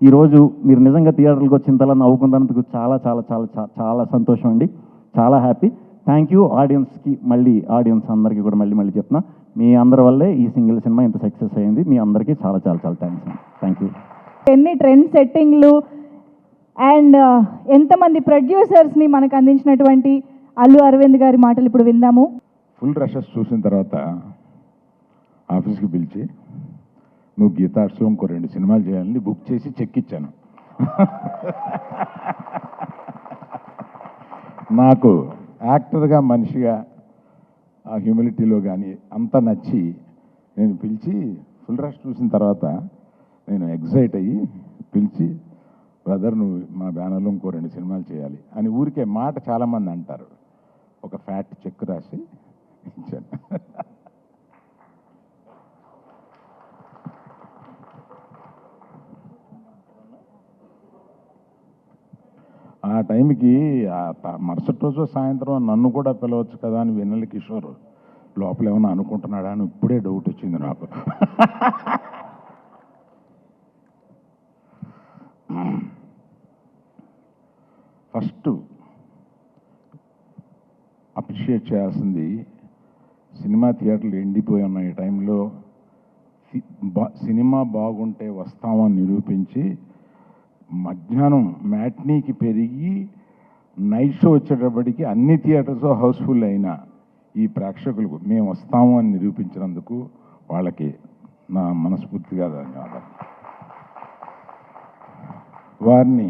ఈరోజు మీరు నిజంగా థియేటర్కి వచ్చిన తర్వాత నవ్వుకున్నందుకు చాలా చాలా చాలా చాలా సంతోషం అండి. చాలా హ్యాపీ. థ్యాంక్ యూ ఆడియన్స్కి, మళ్ళీ ఆడియన్స్ అందరికీ కూడా మళ్ళీ చెప్తున్నా, మీ అందరి వల్లే ఈ సింగిల్ సినిమా ఇంత సక్సెస్ అయింది. మీ అందరికీ చాలా చాలా చాలా థ్యాంక్స్ అండి. Thank you. ఎన్ని ట్రెండ్ సెట్టింగ్లు అండ్ ఎంతమంది ప్రొడ్యూసర్స్ని మనకు అందించినటువంటి అల్లు అరవింద్ గారి మాటలు ఇప్పుడు విందాము. ఫుల్ రషెస్ చూసిన తర్వాత ఆఫీస్కి పిలిచి, నువ్వు గీతార్ట్స్లో ఇంకో 2 సినిమాలు చేయాలని బుక్ చేసి చెక్ ఇచ్చాను. నాకు యాక్టర్గా, మనిషిగా, ఆ హ్యూమిలిటీలో కానీ అంతా నచ్చి నేను పిలిచి, ఫుల్ రష్ చూసిన తర్వాత నేను ఎగ్జైట్ అయ్యి పిలిచి, బ్రదర్ నువ్వు మా బ్యానర్లో ఇంకో 2 సినిమాలు చేయాలి అని ఊరికే మాట చాలామంది అంటారు. ఒక ఫ్యాట్ చెక్ రాసి ఇచ్చాను. ఆ టైంకి మరుసటి రోజు సాయంత్రం నన్ను కూడా పిలవచ్చు కదా అని వెన్నెల కిషోర్ లోపల ఏమన్నా అనుకుంటున్నాడా అని ఇప్పుడే డౌట్ వచ్చింది నాకు. ఫస్ట్ అప్రిషియేట్ చేయాల్సింది, సినిమా థియేటర్లు ఎండిపోయి ఉన్న ఈ టైంలో సినిమా బాగుంటే వస్తామని నిరూపించి మధ్యాహ్నం మ్యాట్నీకి పెరిగి నైట్ షో వచ్చేటప్పటికి అన్ని థియేటర్స్ హౌస్ఫుల్ అయిన ఈ ప్రేక్షకులకు మేము వస్తాము అని నిరూపించినందుకు వాళ్ళకి నా మనస్ఫూర్తిగా ధన్యవాదాలు. వారిని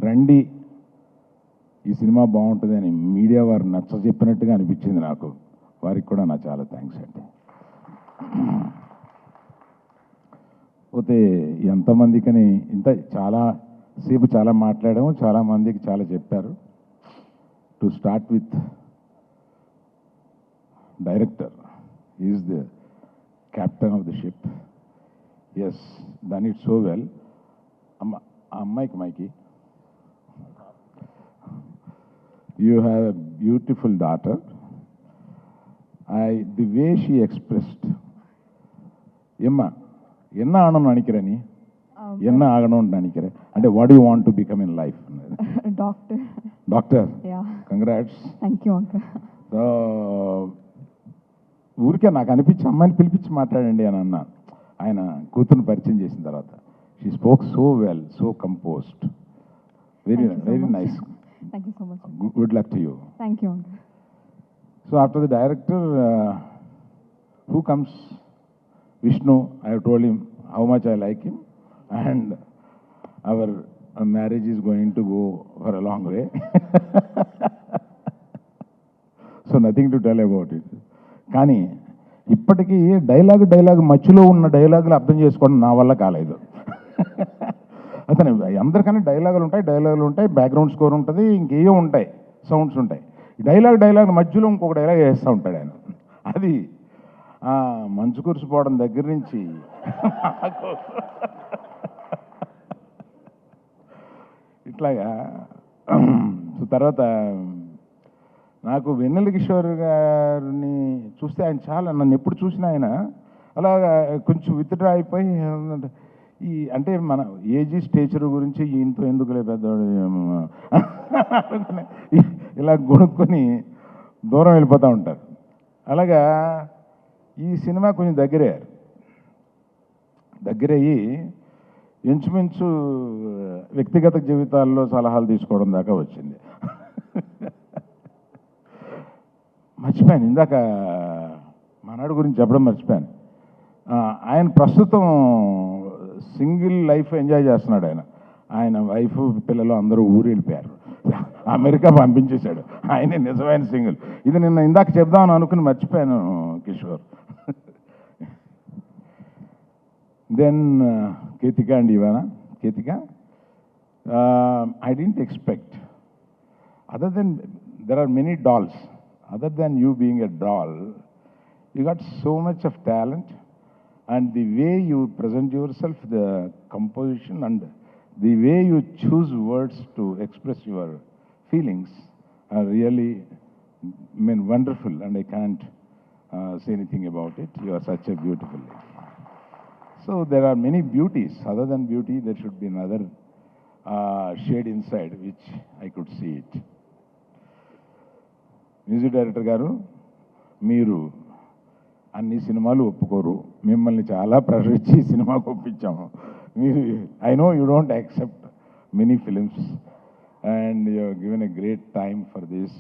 రండి ఈ సినిమా బాగుంటుంది అని మీడియా వారు నచ్చ చెప్పినట్టుగా అనిపించింది నాకు. వారికి కూడా నా చాలా థ్యాంక్స్ అండి. పోతే ఎంతమందికని ఇంత చాలా సేపు చాలా మాట్లాడాము, చాలామందికి చాలా చెప్పారు. To start with director, is the captain of the ship. Yes, done it so well. అమ్మాయికి మైకి, you have a beautiful daughter. The way she expressed, Emma, enna aanam nanikirani, enna aganum nanikire, ante what do you want to become in life? Doctor. Yeah. Congrats. Thank you uncle. So ఊరికే నాకు అనిపించి అమ్మాయిని పిలిపించి మాట్లాడండి అని అన్నా. ఆయన కూతురుని పరిచయం చేసిన తర్వాత she spoke so well, so composed, very nice. Thank you so much. Good luck to you. Thank you uncle. So after the director, who comes? Vishnu. I have told him how much I like him, and our marriage is going to go for a long way. So nothing to tell about it. కానీ ఇప్పటికీ dialogue మధ్యలో ఉన్న డైలాగులు అర్థం చేసుకోవడం నా వల్ల కాలేదు. అతను అందరికన్నా డైలాగులు ఉంటాయి, బ్యాక్గ్రౌండ్ స్కోర్ ఉంటుంది, ఇంకేయో ఉంటాయి, సౌండ్స్ ఉంటాయి. డైలాగ్ మధ్యలో ఇంకొక డైలాగ్ వేస్తూ ఉంటాడు ఆయన. అది మంచు కురిసిపోవడం దగ్గర నుంచి ఇట్లాగా. తర్వాత నాకు వెన్నెల కిషోర్ గారిని చూస్తే ఆయన చాలా, నన్ను ఎప్పుడు చూసినా ఆయన అలాగా కొంచెం విత్డ్రా అయిపోయి, అంటే మన ఏజ్ స్టేచర్ గురించి ఇంట్లో ఎందుకులే పెద్దవాడు ఇలా గొనుక్కొని దూరం వెళ్ళిపోతూ ఉంటారు. అలాగా ఈ సినిమా కొంచెం దగ్గరయ్యి ఇంచుమించు వ్యక్తిగత జీవితాల్లో సలహాలు తీసుకోవడం దాకా వచ్చింది. మర్చిపోయాను, ఇందాక మనవాడి గురించి చెప్పడం మర్చిపోయాను. ఆయన ప్రస్తుతం సింగిల్ లైఫ్ ఎంజాయ్ చేస్తున్నాడు. ఆయన వైఫ్ పిల్లలు అందరూ ఊరు వెళ్ళిపోయారు, అమెరికా పంపించేశాడు. ఆయనే నిజమైన సింగిల్. ఇది నిన్న ఇందాక చెప్దామని అనుకుని మర్చిపోయాను కిషోర్. దెన్ కేతిక అండి, ఇవానా Ketika, I didn't expect, other than there are many dolls, other than you being a doll, you got so much of talent, and the way you present yourself, the composition and the way you choose words to express your feelings are really, wonderful, and I can't say anything about it. You are such a beautiful lady. So there are many beauties. Other than beauty, there should be another shade inside, which I could see it. Music director గారు, మీరు అన్ని సినిమాలు ఒప్పుకోరు, మిమ్మల్ని చాలా pressure ఇచ్చి సినిమాకు ఒప్పించాము. మీరు I know you don't accept many films and you given a great time for this.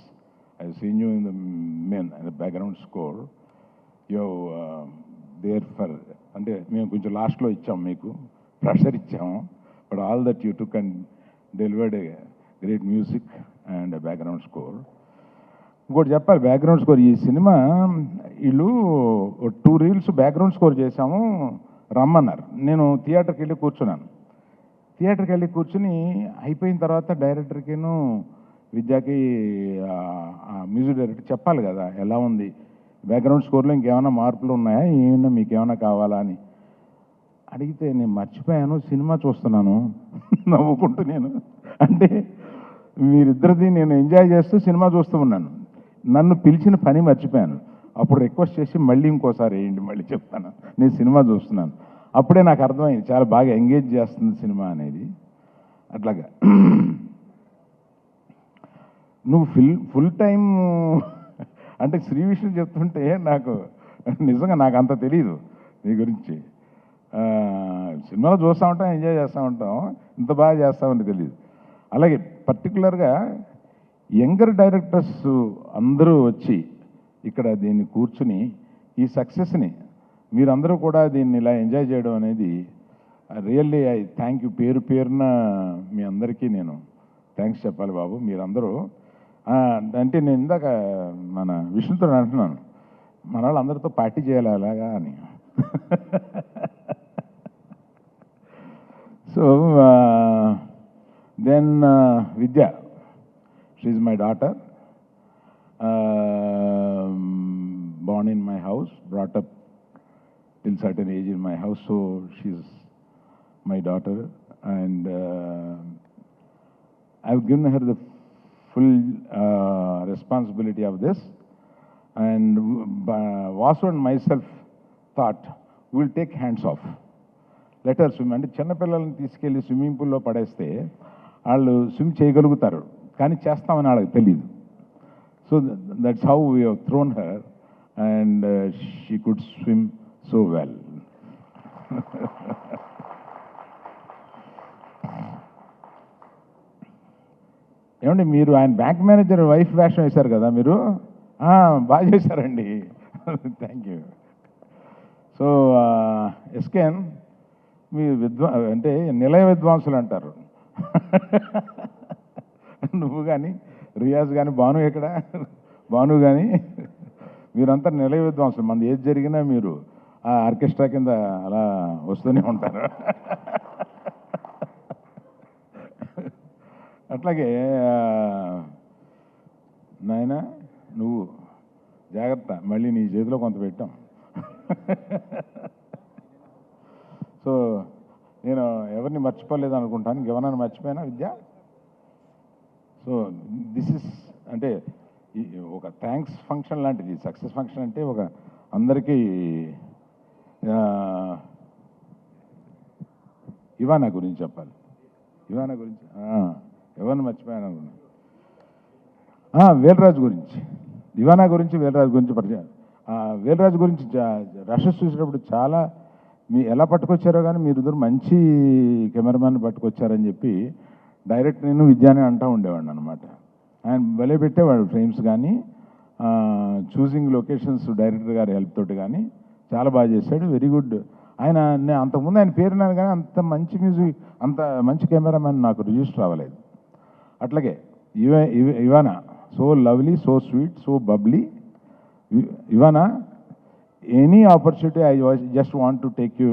I seen you in the background score. You there for, అంటే మేము కొంచెం లాస్ట్లో ఇచ్చాము, మీకు ప్రెషర్ ఇచ్చాము, but all that you took and delivered a great music and background score. ఇంకోటి చెప్పాలి, background score ఈ సినిమా వీళ్ళు 2 రీల్స్ బ్యాక్గ్రౌండ్ స్కోర్ చేశాము, రమ్మన్నారు. నేను థియేటర్కి వెళ్ళి కూర్చున్నాను. థియేటర్కి వెళ్ళి కూర్చుని అయిపోయిన తర్వాత డైరెక్టర్కిను విద్యాకి మ్యూజిక్ డైరెక్టర్ చెప్పాలి కదా ఎలా ఉంది బ్యాక్గ్రౌండ్ స్కోర్లో, ఇంకేమైనా మార్పులు ఉన్నాయా, ఏమైనా మీకు ఏమైనా కావాలా అని అడిగితే నేను మర్చిపోయాను, సినిమా చూస్తున్నాను నవ్వుకుంటూ. నేను అంటే మీరిద్దరిది నేను ఎంజాయ్ చేస్తూ సినిమా చూస్తూ ఉన్నాను, నన్ను పిలిచిన పని మర్చిపోయాను. అప్పుడు రిక్వెస్ట్ చేసి మళ్ళీ ఇంకోసారి వేయండి, మళ్ళీ చెప్తాను, నేను సినిమా చూస్తున్నాను. అప్పుడే నాకు అర్థమైంది చాలా బాగా ఎంగేజ్ చేస్తుంది సినిమా అనేది. అట్లాగా నువ్వు ఫుల్ టైం అంటే శ్రీ విషయం చెప్తుంటే నాకు నిజంగా నాకు అంత తెలియదు నీ గురించి. సినిమాలో చూస్తూ ఉంటాం, ఎంజాయ్ చేస్తూ ఉంటాం, ఇంత బాగా చేస్తామని తెలియదు. అలాగే పర్టికులర్గా యంగర్ డైరెక్టర్స్ అందరూ వచ్చి ఇక్కడ దీన్ని కూర్చుని ఈ సక్సెస్ని మీరందరూ కూడా దీన్ని ఇలా ఎంజాయ్ చేయడం అనేది రియల్లీ ఐ థ్యాంక్ యూ. పేరు పేరున మీ అందరికీ నేను థ్యాంక్స్ చెప్పాలి బాబు. మీరందరూ అంటే నేను ఇందాక మన విష్ణుతో అంటున్నాను, మన వాళ్ళందరితో పార్టీ చేయాలి అలాగా అని. So then Vidya, she is my daughter, born in my house, brought up till certain age in my house, so she's my daughter, and I've given her the full responsibility of this, and Vasu and myself thought we'll take hands off, let her swim. అంటే చిన్నపిల్లల్ని తీసుకెళ్ళి swimming పూల్లో పడేస్తే వాళ్ళు swim చేయగలుగుతారు, కానీ చేస్తామని వాళ్ళకి తెలియదు. So that's how we have thrown her and she could swim so well. ఏమండి మీరు ఆయన బ్యాంక్ మేనేజర్ వైఫ్ వేషం వేశారు కదా మీరు, బాగా చేశారండి. Thank you. సో ఎస్కేన్ మీ అంటే నిలయ విద్వాంసులు అంటారు. నువ్వు కానీ రియాజ్ కానీ భాను ఎక్కడ భాను కానీ మీరంతా నిలయ విద్వాంసులు. మనది ఏది జరిగినా మీరు ఆ ఆర్కెస్ట్రా కింద అలా వస్తూనే ఉంటారు. అట్లాగే నాయన నువ్వు జాగ్రత్త, మళ్ళీ నీ చేతిలో కొంత పెట్టాం. సో నేను ఎవరిని మర్చిపోలేదు అనుకుంటాను, ఇంకెవరైనా మర్చిపోయినా విద్య. సో దిస్ ఇస్ అంటే ఒక థ్యాంక్స్ ఫంక్షన్ లాంటిది, సక్సెస్ ఫంక్షన్ అంటే ఒక అందరికీ. ఇవానా గురించి చెప్పాలి, ఇవానా గురించి ఎవరిని మర్చిపోయాను అనుకున్నా. వేలరాజు గురించి, ఇవానా గురించి వేలరాజు గురించి పరిచయం. వేలరాజు గురించి రషెస్ చూసేటప్పుడు చాలా ఎలా పట్టుకొచ్చారో కానీ మీరిద్దరు మంచి కెమెరామ్యాన్ పట్టుకొచ్చారని చెప్పి డైరెక్ట్ నేను విద్యానే అంటూ ఉండేవాడిని అనమాట. ఆయన భలే పెట్టేవాడు ఫ్రేమ్స్ కానీ, చూసింగ్ లొకేషన్స్ డైరెక్టర్ గారి హెల్ప్ తోటి కానీ చాలా బాగా చేశాడు. Very good. ఆయన అంతకుముందు ఆయన పేరున్నాను కానీ అంత మంచి మ్యూజిక్, అంత మంచి కెమెరామ్యాన్ నాకు రిజిస్టర్ అవ్వలేదు. అట్లాగే Ivana so lovely, so sweet, so bubbly. Ivana any opportunity, I just want to take you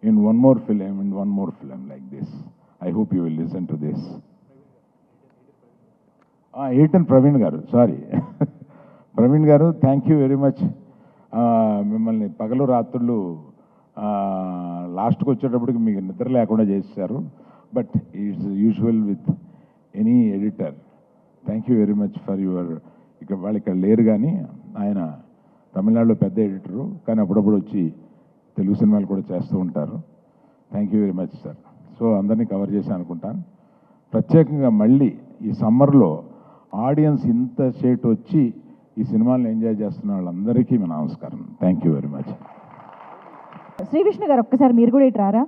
in one more film like this. I hope you will listen to this. Eitan Praveen garu, sorry. Praveen garu, thank you very much. మిమ్మల్ని పగలు రాత్రులు లాస్ట్కి వచ్చేటప్పటికి మీకు నిద్ర లేకుండా చేశారు. But eats usual with any editor. Thank you very much for your. వాళ్ళు ఇక్కడ లేరు కానీ ఆయన తమిళనాడులో పెద్ద ఎడిటరు, కానీ అప్పుడప్పుడు వచ్చి తెలుగు సినిమాలు కూడా చేస్తూ ఉంటారు. Thank you very much sir. So అందరినీ కవర్ చేసి అనుకుంటాను. ప్రత్యేకంగా మళ్ళీ ఈ సమ్మర్లో ఆడియన్స్ ఇంత సేటు వచ్చి ఈ సినిమాలను ఎంజాయ్ చేస్తున్న వాళ్ళందరికీ మా నమస్కారం. Thank you very much. Shri Vishnu garu ఒక్కసారి మీరు కూడా ఇటు రారా.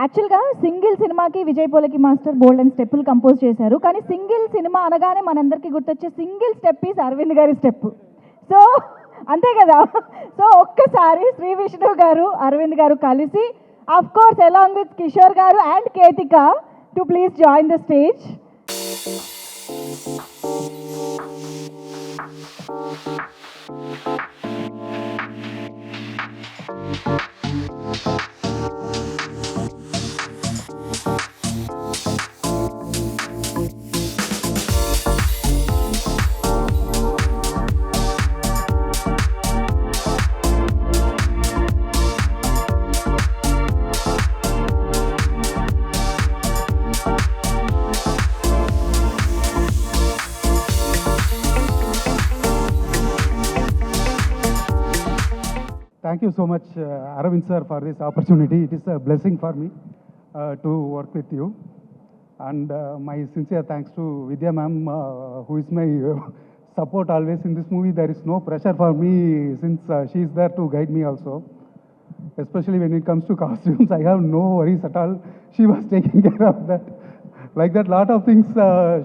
యాక్చువల్గా సింగిల్ సినిమాకి Vijay Polaki master bold and స్టెప్పులు కంపోజ్ చేశారు. కానీ సింగిల్ సినిమా అనగానే మనందరికీ గుర్తొచ్చే సింగిల్ స్టెప్ ఈజ్ అరవింద్ గారి స్టెప్. సో అంతే కదా. సో ఒక్కసారి శ్రీ విష్ణు గారు అరవింద్ గారు కలిసి of course along with Kishore గారు and Ketika to please join the stage. Thank you so much, Aravind sir, for this opportunity. It is a blessing for me to work with you. And my sincere thanks to Vidya ma'am, who is my support always in this movie. There is no pressure for me since she is there to guide me also. Especially when it comes to costumes, I have no worries at all. She was taking care of that. Like that, lot of things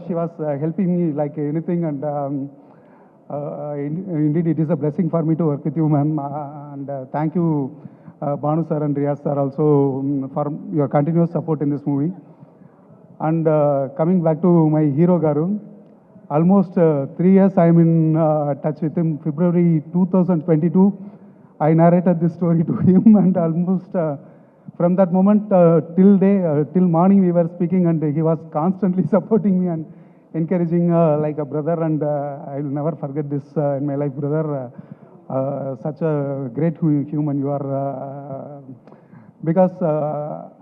she was helping me like anything. And indeed, it is a blessing for me to work with you, ma'am. And thank you, Banu sir and Riyaz sir also for your continuous support in this movie. And coming back to my hero Garu, almost 3 years I am in touch with him. February 2022, I narrated this story to him, and almost from that moment till morning we were speaking, and he was constantly supporting me and encouraging like a brother. And I will never forget this in my life, brother. Such a great human you are. Because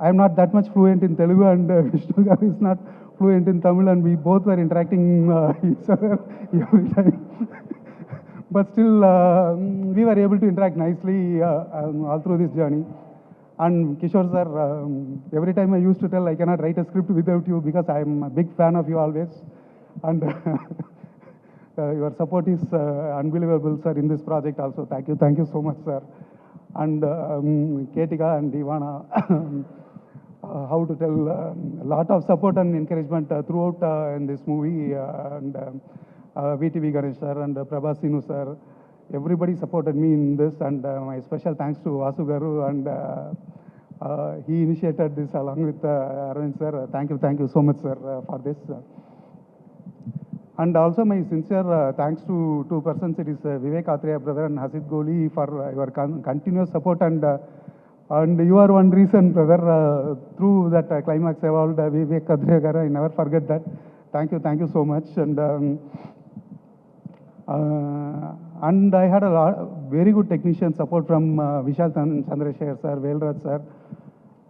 I am not that much fluent in Telugu, and Vishnu Garu is not fluent in Tamil, and we both were interacting each other every time. But still, we were able to interact nicely all through this journey. And Kishore sir, every time I used to tell I cannot write a script without you, because I am a big fan of you always. And your support is unbelievable, sir, in this project also. Thank you so much, sir. And Ketika and Ivana, how to tell, a lot of support and encouragement throughout in this movie. And VTV Ganesh sir and Prabhasinu sir, everybody supported me in this. And my special thanks to Vasu Garu, and he initiated this along with Arvind sir. Thank you so much, sir, for this. And also my sincere thanks to two persons. It is Vivek Atreya brother and Hasid Goli for your continuous support. And you are one reason, brother, through that climax evolved. Vivek Atreya garu, I never forget that. Thank you so much. And I had a very good technician support from Vishal Chandrasekhar sir, Velraj sir,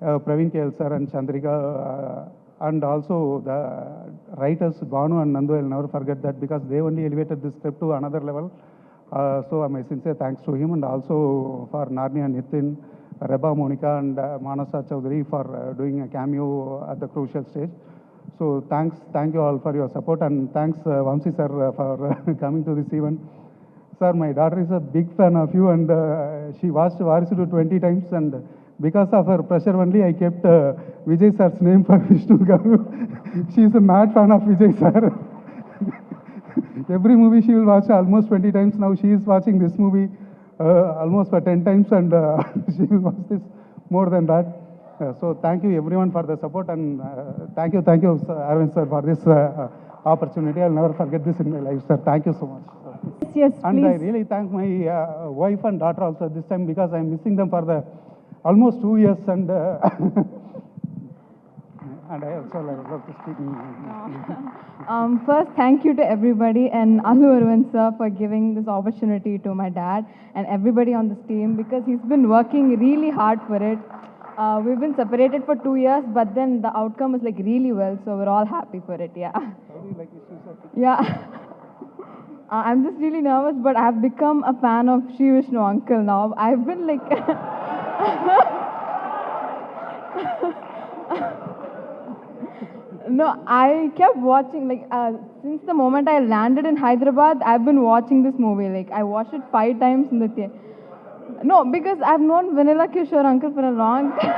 Praveen KL sir, and Chandrika, and also the writers Banu and Nandu. I'll never forget that, because they only elevated this script to another level. So my sincere thanks to him, and also for Narni and Nitin, Reba Monica, and Manasa Chaudhary for doing a cameo at the crucial stage. So thank you all for your support, and thanks Vamsi sir for coming to this event. Sir, my daughter is a big fan of you, and she watched Varisu 20 times, and because of her pressure only, I kept Vijay sir's name for Vishnu Garu. She is a mad fan of Vijay sir. Every movie she will watch almost 20 times. Now she is watching this movie almost for 10 times, and she will watch this more than that. So thank you everyone for the support, and thank you, sir, Arvind sir, for this opportunity. I'll never forget this in my life, sir. Thank you so much. Yes, And please. I really thank my wife and daughter also this time, because I'm missing them for the almost 2 years, and and I also love to speak. First, thank you to everybody, and Allu Arvind sir for giving this opportunity to my dad and everybody on this team, because he's been working really hard for it. We've been separated for 2 years, but then the outcome is like really well, so we're all happy for it. Yeah. How do you like this, sir? Yeah. I'm just really nervous, but I've become a fan of Sri Vishnu uncle now. I've been like No, I kept watching, like, since the moment I landed in Hyderabad, I've been watching this movie. Like, I watched it 5 times in the theater. No, because I've known Vanilla Kishore uncle for a long time.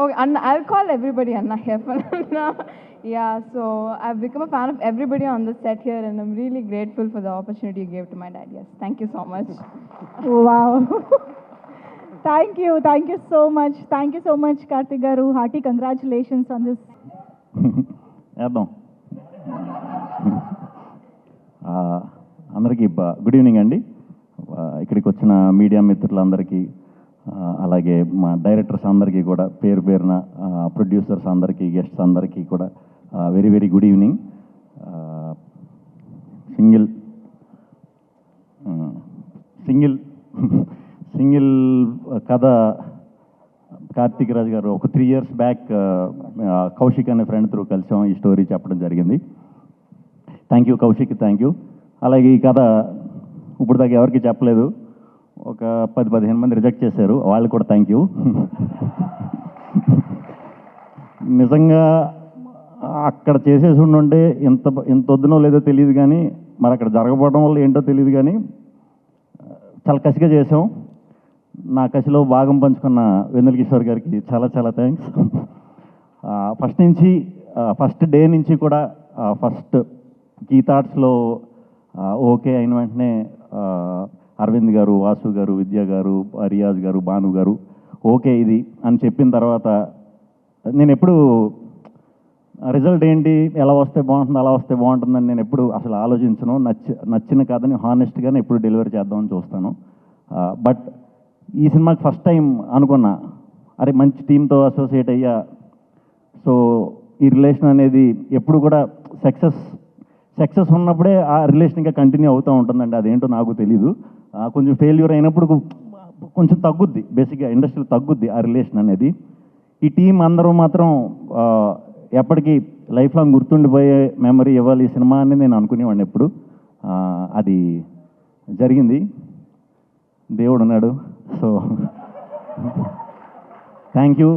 Okay, Anna, I'll call everybody Anna here for Anna. Yeah, so I've become a fan of everybody on the set here, and I'm really grateful for the opportunity you gave to my dad. Yes, thank you so much. Wow. Thank you so much. Thank you so much, Karthik garu. Hearty congratulations on this. వేద్దాం. అందరికీ good evening అండి. ఇక్కడికి వచ్చిన media మిత్రులందరికీ, అలాగే మా directors అందరికీ కూడా పేరు పేరున, ప్రొడ్యూసర్స్ అందరికీ, గెస్ట్స్ అందరికీ కూడా very very good evening. Single కథ కార్తీక్ రాజ్ గారు ఒక 3 years బ్యాక్ కౌశిక్ అనే ఫ్రెండ్ త్రూ కలిసాం, ఈ స్టోరీ చెప్పడం జరిగింది. Thank you Kaushik, thank you. అలాగే ఈ కథ ఇప్పుడు దాకా ఎవరికి చెప్పలేదు, ఒక 10-15 మంది రిజెక్ట్ చేశారు, వాళ్ళు కూడా థ్యాంక్ యూ. నిజంగా అక్కడ చేసేసి ఉండుంటే ఇంత వద్దునో లేదో తెలియదు, కానీ మరి అక్కడ జరగకపోవడం వల్ల ఏంటో తెలియదు, కానీ చాలా కసిగా చేసాం. నా కసిలో భాగం పంచుకున్న వెన్నెల కిషోర్ గారికి చాలా చాలా థ్యాంక్స్. ఫస్ట్ డే నుంచి కూడా ఫస్ట్ కీ థాట్స్లో ఓకే అయిన వెంటనే అరవింద్ గారు, వాసు గారు, విద్య గారు, రియాజ్ గారు, భాను గారు ఓకే ఇది అని చెప్పిన తర్వాత నేను ఎప్పుడు రిజల్ట్ ఏంటి, ఎలా వస్తే బాగుంటుంది, అలా వస్తే బాగుంటుందని నేను ఎప్పుడు అసలు ఆలోచించను. నచ్చిన కథని హానెస్ట్గానే ఎప్పుడు డెలివరీ చేద్దామని చూస్తాను. బట్ ఈ సినిమాకి ఫస్ట్ టైం అనుకున్నా, అరే మంచి టీంతో అసోసియేట్ అయ్యా, సో ఈ రిలేషన్ అనేది ఎప్పుడు కూడా సక్సెస్ ఉన్నప్పుడే ఆ రిలేషన్ ఇంకా కంటిన్యూ అవుతూ ఉంటుందండి. అదేంటో నాకు తెలీదు. కొంచెం ఫెయిల్యూర్ అయినప్పుడు కొంచెం తగ్గుద్ది, బేసిక్గా ఇండస్ట్రీలో తగ్గుద్ది ఆ రిలేషన్ అనేది. ఈ టీం అందరూ మాత్రం ఎప్పటికీ లైఫ్ లాంగ్ గుర్తుండిపోయే మెమరీ ఇవ్వాలి ఈ సినిమా అని నేను అనుకునేవాడిని ఎప్పుడు. అది జరిగింది, దేవుడు ఉన్నాడు. So thank you.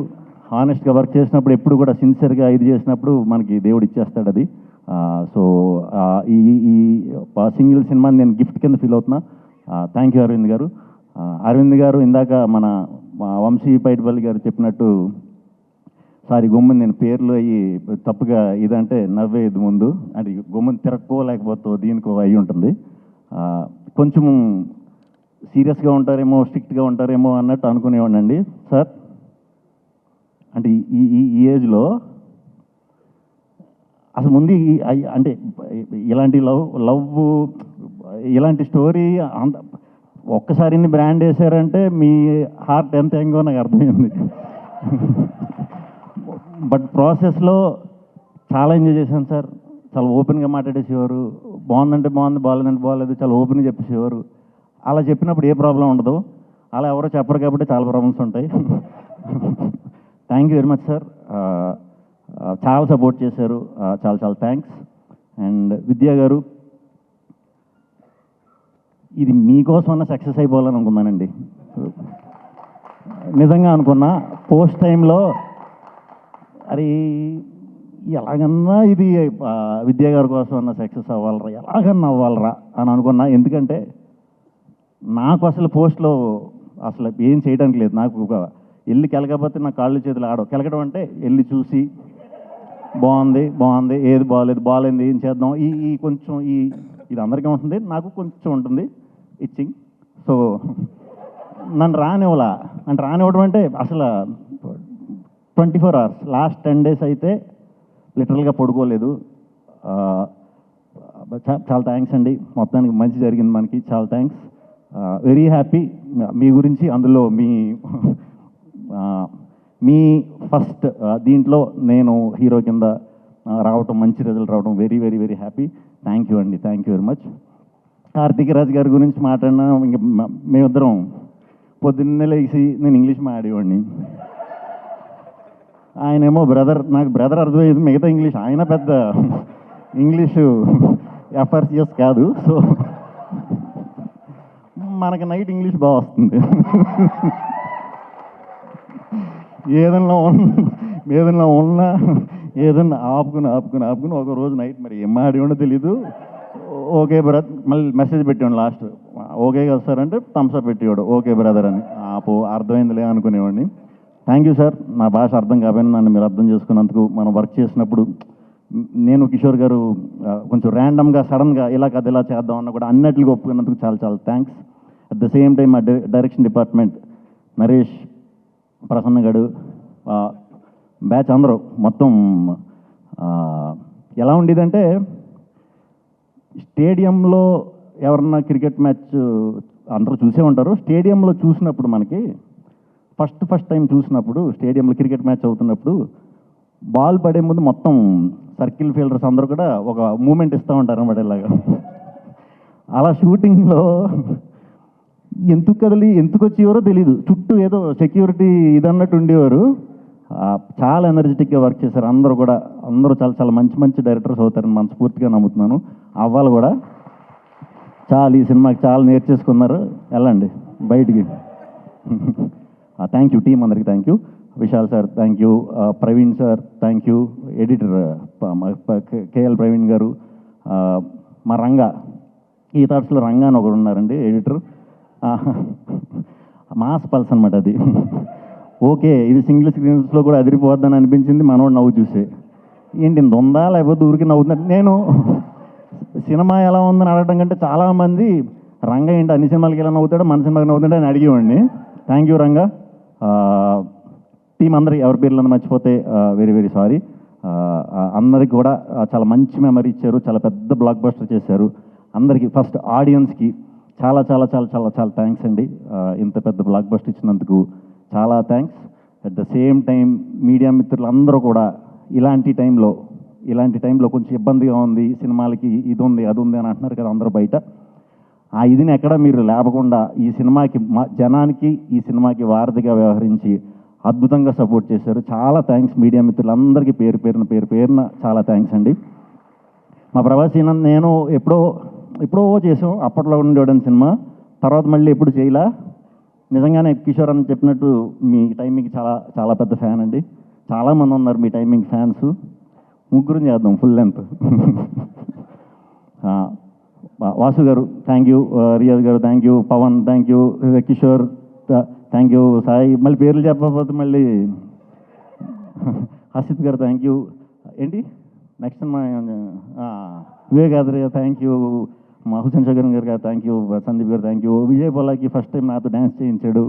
హానెస్ట్గా వర్క్ చేసినప్పుడు ఎప్పుడు కూడా సిన్సియర్గా ఇది చేసినప్పుడు మనకి దేవుడు ఇచ్చేస్తాడు అది. సో ఈ సింగిల్ సినిమాని నేను గిఫ్ట్ కింద ఫీల్ అవుతున్నా. థ్యాంక్ యూ అరవింద్ గారు. అరవింద్ గారు ఇందాక మన వంశీ పైటిపల్లి గారు చెప్పినట్టు, సారీ గొమ్మని నేను పేర్లు అయ్యి తప్పుగా ఇదంటే నవ్వేది ముందు, అది గొమ్మని తిరక్కో లేకపోతే దీనికో అయి ఉంటుంది. కొంచెం సీరియస్గా ఉంటారేమో, స్ట్రిక్ట్గా ఉంటారేమో అన్నట్టు అనుకునేవాడిని అండి. సార్ అంటే ఈ ఏజ్లో అసలు ముందు అంటే ఇలాంటి లవ్ ఇలాంటి స్టోరీ ఒక్కసారి బ్రాండ్ వేసారంటే మీ హార్ట్ ఎంత ఎంగో నాకు అర్థమైంది. బట్ ప్రాసెస్లో చాలా ఎంజాయ్ చేశాను సార్. చాలా ఓపెన్గా మాట్లాడేసేవారు, బాగుందంటే బాగుంది, బాగాలేదంటే బాగాలేదు, చాలా ఓపెన్గా చెప్పేసేవారు. అలా చెప్పినప్పుడు ఏ ప్రాబ్లం ఉండదు, అలా ఎవరో చెప్పరు కాబట్టి చాలా ప్రాబ్లమ్స్ ఉంటాయి. Thank you very much sir. చాలా సపోర్ట్ చేశారు, చాలా చాలా థ్యాంక్స్. అండ్ విద్యా గారు, ఇది మీకోసమన్నా సక్సెస్ అయిపోవాలని అనుకున్నానండి. నిజంగా అనుకున్నా. పోస్ట్ టైంలో అరే ఎలాగన్నా ఇది విద్యా గారి కోసం అన్న సక్సెస్ అవ్వాలరా, ఎలాగన్నా అవ్వాలరా అని అనుకున్నా. ఎందుకంటే నాకు అసలు పోస్ట్లో అసలు ఏం చేయడానికి లేదు. నాకు వెళ్ళి కెలకపోతే నా కాళ్ళు చేతులు ఆడవు. కెలకడం అంటే వెళ్ళి చూసి బాగుంది, ఏది బాగాలేదు, ఏం చేద్దాం, ఈ కొంచెం ఇది అందరికీ ఉంటుంది, నాకు కొంచెం ఉంటుంది ఇచ్చింగ్. సో నన్ను రానివ్వడం అంటే అసలు 24 hours లాస్ట్ 10 days అయితే లిటరల్గా పడుకోలేదు. చాలా థ్యాంక్స్ అండి, మొత్తానికి మంచి జరిగింది మనకి, చాలా థ్యాంక్స్. Very happy. మీ గురించి అందులో మీ ఫస్ట్ దీంట్లో నేను హీరో కింద రావటం, మంచి రిజల్ట్ రావడం very very very happy. Thank you అండి, thank you very much. Karthik Raj గారి గురించి మాట్లాడినా ఇంకా మేమిద్దరం పొద్దున్నే లేచి నేను ఇంగ్లీష్ మాట్లాడేవాడిని, ఆయనేమో బ్రదర్, నాకు బ్రదర్ అర్థమయ్యేది, మిగతా ఇంగ్లీష్ ఆయన పెద్ద ఇంగ్లీషు ఎఫర్సియస్ కాదు. సో మనకి నైట్ ఇంగ్లీష్ బాగా వస్తుంది. ఏదన్నా ఉన్నా ఏదన్నా ఆపుకుని ఒక రోజు నైట్ మరి ఏం ఆడేవాడో తెలీదు. ఓకే బ్రదర్, మళ్ళీ మెసేజ్ పెట్టేవాడు లాస్ట్, ఓకే కదా సార్ అంటే థమ్స్అప్ పెట్టేవాడు, ఓకే బ్రదర్ అని. అర్థమైందిలే అనుకునేవాడిని. థ్యాంక్ యూ సార్, నా భాష అర్థం కాకపోయినా నన్ను మీరు అర్థం చేసుకున్నందుకు. మనం వర్క్ చేసినప్పుడు నేను కిషోర్ గారు కొంచెం ర్యాండమ్గా సడన్గా ఇలా కథ ఇలా చేద్దాం అన్న కూడా అన్నిటికీ ఒప్పుకున్నందుకు చాలా చాలా thanks. At the same time మా డైరెక్షన్ డిపార్ట్మెంట్ నరేష్, ప్రసన్న గడు, బ్యాచ్ అందరూ మొత్తం ఎలా ఉండేదంటే, స్టేడియంలో ఎవరన్నా క్రికెట్ మ్యాచ్ అందరూ చూసే ఉంటారు. స్టేడియంలో చూసినప్పుడు మనకి ఫస్ట్ టైం చూసినప్పుడు స్టేడియంలో క్రికెట్ మ్యాచ్ అవుతున్నప్పుడు బాల్ పడే ముందు మొత్తం సర్కిల్ ఫీల్డర్స్ అందరూ కూడా ఒక మూమెంట్ ఇస్తూ ఉంటారు అన్నమాట ఇలాగా. అలా షూటింగ్లో ఎందుకు వచ్చేవారో తెలీదు, చుట్టూ ఏదో సెక్యూరిటీ ఇదన్నట్టు ఉండేవారు. చాలా ఎనర్జెటిక్గా వర్క్ చేశారు అందరూ కూడా. అందరూ చాలా చాలా మంచి డైరెక్టర్స్ అవుతారని మనస్ఫూర్తిగా నమ్ముతున్నాను. అవ్వాలి కూడా. ఈ సినిమాకి చాలా నేర్చేసుకున్నారు. వెళ్ళండి బయటికి. థ్యాంక్ యూ టీం అందరికి, thank you. Vishal sir thank you, Praveen sir thank you, editor KL Praveen గారు, మా రంగా, ఈ థాట్స్లో రంగా అని ఒకడు ఉన్నారండి ఎడిటర్. మాస్ పల్స్ అనమాట అది. ఓకే, ఇది సింగిల్ స్క్రీన్స్లో కూడా అదిరిపోద్దని అనిపించింది మనోడు నవ్వు చూసే. ఏంటి ఇంత ఉందా లేకపోతే ఊరికి నవ్వుతుందంటే, నేను సినిమా ఎలా ఉందని అడగడం కంటే చాలామంది రంగా ఏంటి అన్ని సినిమాలకి ఎలా నవ్వుతాడో మన సినిమాకి నవ్వుతుంటే అని అడిగేవాడిని. Thank you Ranga. టీం అందరికి ఎవరి పేర్లను మర్చిపోతే వెరీ సారీ. అందరికి కూడా చాలా మంచి మెమరీ ఇచ్చారు, చాలా పెద్ద బ్లాక్ బస్టర్ చేశారు. అందరికీ ఫస్ట్ ఆడియన్స్కి చాలా చాలా చాలా చాలా చాలా థ్యాంక్స్ అండి. ఇంత పెద్ద బ్లాక్ బస్టర్ ఇచ్చినందుకు చాలా thanks. At the same time media మిత్రులు అందరూ కూడా ఇలాంటి టైంలో కొంచెం ఇబ్బందిగా ఉంది, సినిమాలకి ఇది ఉంది అది ఉంది అని అంటున్నారు కదా అందరూ బయట. ఆ ఇదిని ఎక్కడ మీరు లేపకుండా ఈ సినిమాకి జనానికి ఈ సినిమాకి వారధిగా వ్యవహరించి అద్భుతంగా సపోర్ట్ చేశారు. చాలా థ్యాంక్స్ మీడియా మిత్రులందరికీ పేరు పేరున చాలా థ్యాంక్స్ అండి. మా ప్రభాస్ నేను ఎప్పుడో చేసాం, అప్పట్లో ఉండేవాడని సినిమా, తర్వాత మళ్ళీ ఎప్పుడు చేయలా. నిజంగానే కిషోర్ అని చెప్పినట్టు మీ టైమింగ్ చాలా చాలా పెద్ద ఫ్యాన్ అండి. చాలామంది ఉన్నారు మీ టైమింగ్ ఫ్యాన్స్. ముగ్గురు చేద్దాం ఫుల్ లెంత్. వాసు గారు thank you, Riyaz garu thank you, Pavan thank you, Kishore thank you, Sai మళ్ళీ పేర్లు చెప్పకపోతే మళ్ళీ, హసిత్ గారు థ్యాంక్ యూ. ఏంటి నెక్స్ట్ మా వివేకాద్రి థ్యాంక్ యూ, మా హుసేన్ షగన్ గారు థ్యాంక్ యూ, సందీప్ గారు thank you. Vijay Polaki first time నాతో డ్యాన్స్ చేయించాడు.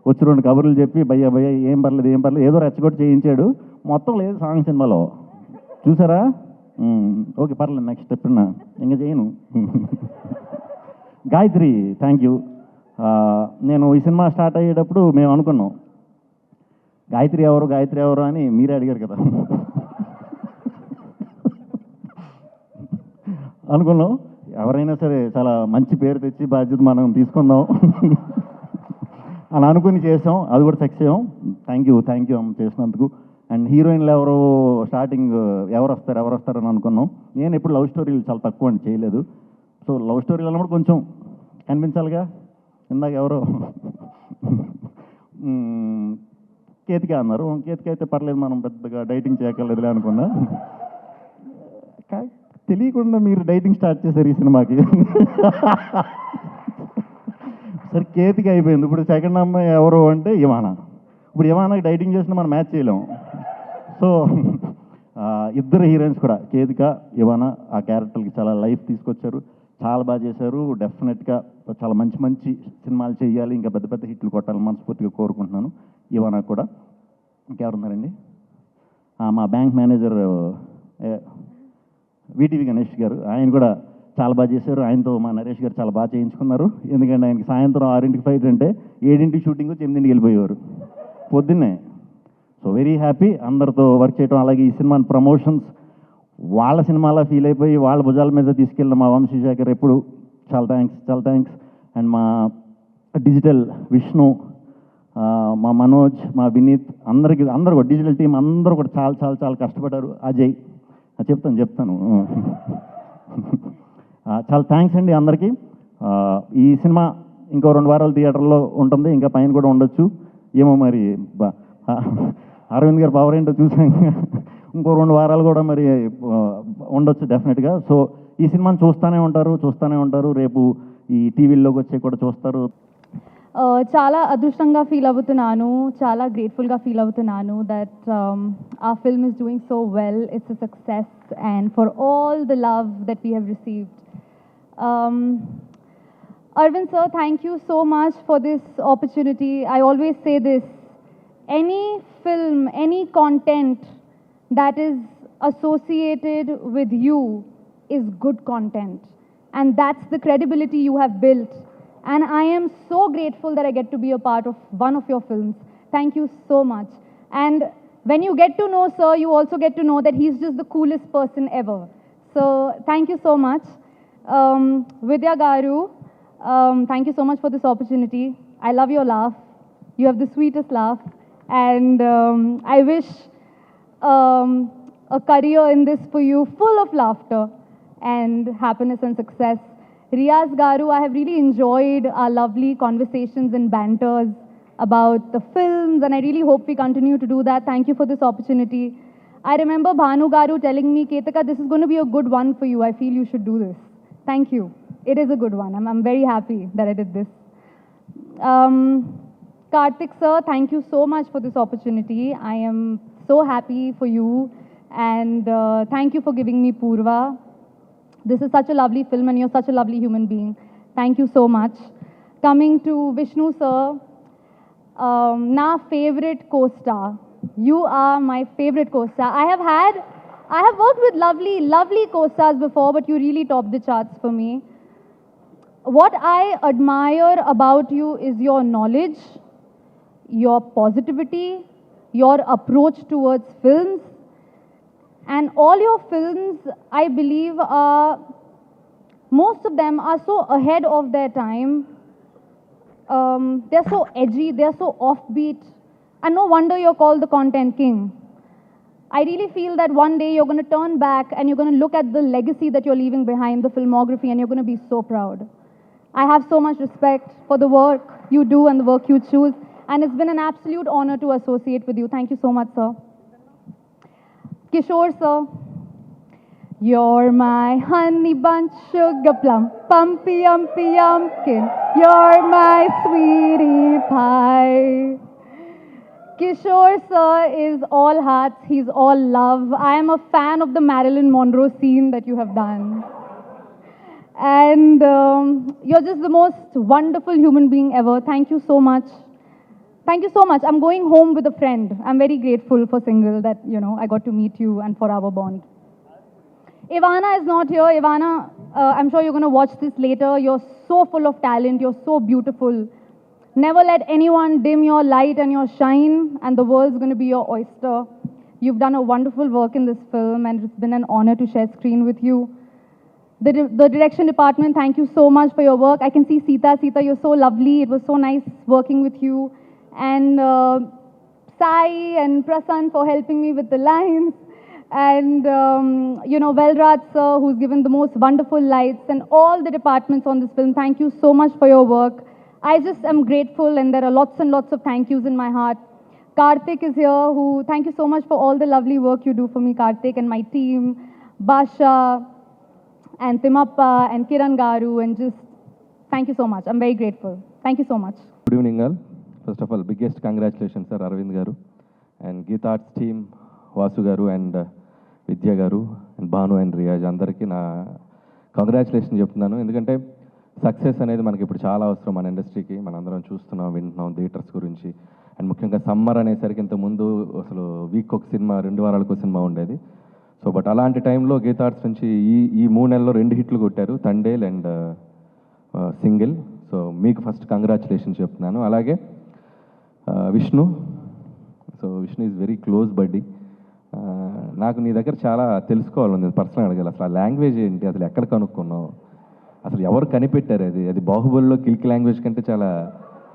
వచ్చి 2 కబుర్లు చెప్పి భయ్య ఏం పర్లేదు ఏదో రెచ్చగొట్టి చేయించాడు. మొత్తం లేదు సాంగ్ సినిమాలో, చూసారా? ఓకే పర్లేదు, నెక్స్ట్ ఎప్పుడున్నా ఇంకా చేయను. Gayatri thank you. నేను ఈ సినిమా స్టార్ట్ అయ్యేటప్పుడు మేము అనుకున్నాం గాయత్రి ఎవరు అని మీరే అడిగారు కదా. అనుకున్నాం ఎవరైనా సరే చాలా మంచి పేరు తెచ్చి బాధ్యత మనం తీసుకుందాం అని అనుకుని చేసాం. అది కూడా సక్సెస్ అయ్యాం. థ్యాంక్ యూ చేసినందుకు. అండ్ హీరోయిన్లు స్టార్టింగ్ ఎవరు వస్తారని అనుకున్నాం. నేను ఎప్పుడు లవ్ స్టోరీలు చాలా తక్కువ అండి చేయలేదు. సో లవ్ స్టోరీలు అన్నప్పుడు కొంచెం కనిపించాలిగా. ఇందాక ఎవరో కేతిక అన్నారు. కేతిక అయితే పర్లేదు, మనం పెద్దగా డైటింగ్ చేయగలదులే అనుకున్నా. తెలియకుండా మీరు డైటింగ్ స్టార్ట్ చేశారు ఈ సినిమాకి. సరే కేతిక అయిపోయింది. ఇప్పుడు సెకండ్ అమ్మాయి ఎవరు అంటే ఇవానా. ఇప్పుడు ఇవానాకి డైటింగ్ చేసినా మనం మ్యాచ్ చేయలేం. సో ఇద్దరు హీరోయిన్స్ కూడా కేతిక, ఇవానా ఆ క్యారెక్టర్కి చాలా లైఫ్ తీసుకొచ్చారు, చాలా బాగా చేశారు. డెఫినెట్గా చాలా మంచి సినిమాలు చేయాలి, ఇంకా పెద్ద హిట్లు కొట్టాలని మనస్ఫూర్తిగా కోరుకుంటున్నాను. ఇవానా కూడా. ఇంకెవరున్నారండి? మా బ్యాంక్ మేనేజర్ వీటీవీ గణేష్ గారు, ఆయన కూడా చాలా బాగా చేశారు. ఆయనతో మా నరేష్ గారు చాలా బాగా చేయించుకున్నారు. ఎందుకంటే ఆయనకి సాయంత్రం 6ంటికి ఫైట్ అంటే 7ంటికి షూటింగ్ వచ్చి 8ంటికి వెళ్ళిపోయేవారు పొద్దున్నే. సో వెరీ హ్యాపీ అందరితో వర్క్ చేయడం. అలాగే ఈ సినిమాని ప్రమోషన్స్ వాళ్ళ సినిమాలా ఫీల్ అయిపోయి వాళ్ళ భుజాల మీద తీసుకెళ్ళిన మా వంశీశేఖర్ ఎప్పుడు చాలా థ్యాంక్స్. అండ్ మా డిజిటల్ విష్ణు, మా మనోజ్, మా వినీత్, అందరూ కూడా డిజిటల్ టీం అందరూ కూడా చాలా కష్టపడ్డారు. అజయ్ చెప్తాను. చాలా థ్యాంక్స్ అండి అందరికీ. ఈ సినిమా ఇంకో 2 వారాలు థియేటర్లో ఉంటుంది, ఇంకా పైన కూడా ఉండొచ్చు ఏమో మరి. అరవింద్ గారు పవర్ ఏంటో చూసాం. ఇంకో 2 వారాలు కూడా మరి ఉండొచ్చు డెఫినెట్గా. సో ఈ సినిమాని చూస్తూనే ఉంటారు. రేపు ఈ టీవీల్లోకి వచ్చి కూడా చూస్తారు. చాలా అదృష్టంగా ఫీల్ అవుతున్నాను, చాలా గ్రేట్ఫుల్గా ఫీల్ అవుతున్నాను దట్ ఆ film is doing so well, it's a success and for all the love that we have received. Arvind sir, thank you so much for this opportunity. I always say this, any film, any content that is associated with you is good content, and that's the credibility you have built. And I am so grateful that I get to be a part of one of your films. Thank you so much. And when you get to know sir, you also get to know that he's just the coolest person ever. So thank you so much. Vidya Garu, thank you so much for this opportunity. I love your laugh. You have the sweetest laugh. And I wish a career in this for you, full of laughter and happiness and success. Riyaz Garu, I have really enjoyed our lovely conversations and banters about the films, and I really hope we continue to do that. Thank you for this opportunity. I remember Bhanu Garu telling me, Ketika, this is going to be a good one for you. I feel you should do this. Thank you. It is a good one. I'm very happy that I did this. Karthik sir, thank you so much for this opportunity. I am so happy for you, and thank you for giving me Purva. This is such a lovely film and you're such a lovely human being. Thank you so much. Coming to Vishnu sir, na favorite co-star. You are my favorite co-star. I have worked with lovely co-stars before, but you really topped the charts for me. What I admire about you is your knowledge, your positivity, your approach towards films. And all your films, I believe, most of them are so ahead of their time. They're so edgy, they're so offbeat. And no wonder you're called the content king. I really feel that one day you're going to turn back and you're going to look at the legacy that you're leaving behind, the filmography, and you're going to be so proud. I have so much respect for the work you do and the work you choose. And it's been an absolute honor to associate with you. Thank you so much, sir. Kishore sir, you're my honey bunch, sugar plum, pumpy umpy yumpkin. You're my sweetie pie. Kishore sir is all hearts, he's all love. I am a fan of the Marilyn Monroe scene that you have done. And you're just the most wonderful human being ever. Thank you so much. Thank you so much. I'm going home with a friend. I'm very grateful for Single that, I got to meet you and for our bond. Ivana is not here. Ivana, I'm sure you're going to watch this later. You're so full of talent. You're so beautiful. Never let anyone dim your light and your shine, and the world's going to be your oyster. You've done a wonderful work in this film, and it's been an honor to share screen with you. The direction department, thank you so much for your work. I can see Sita. Sita, you're so lovely. It was so nice working with you. And Sai and Prasan for helping me with the lines. And, Velraj sir, who's given the most wonderful lights, and all the departments on this film. Thank you so much for your work. I just am grateful, and there are lots and lots of thank yous in my heart. Karthik is here, thank you so much for all the lovely work you do for me, Karthik, and my team, Basha, and Timappa, and Kiran Garu, and just thank you so much. I'm very grateful. Thank you so much. Good evening all. First of all, biggest congratulations sir, Arvind Garu, and Geeta Arts team, Vasu Garu, and Vidya Garu, and Bhanu and Riyaz, అందరికీ నా congratulation చెప్తున్నాను. ఎందుకంటే success అనేది మనకి ఇప్పుడు చాలా అవసరం మన ఇండస్ట్రీకి. మనందరం చూస్తున్నాం, వింటున్నాం థియేటర్స్ గురించి. అండ్ ముఖ్యంగా సమ్మర్ అనేసరికి ఇంతకుముందు అసలు వీక్ ఒక సినిమా, 2 వారాలకు ఒక సినిమా ఉండేది. సో బట్ అలాంటి టైంలో గీతా ఆర్ట్స్ నుంచి ఈ 3 నెలల్లో 2 హిట్లు కొట్టారు, తండేల్ అండ్ సింగిల్. సో మీకు ఫస్ట్ కంగ్రాచులేషన్ చెప్తున్నాను. అలాగే Vishnu, so Vishnu is very close బడ్డీ. నాకు నీ దగ్గర చాలా తెలుసుకోవాలని పర్సనల్ అడగాలి. అసలు ఆ లాంగ్వేజ్ ఏంటి, అసలు ఎక్కడ కనుక్కున్నావు, అసలు ఎవరు కనిపెట్టారు? అది బాహుబలిలో కిల్కి లాంగ్వేజ్ కంటే చాలా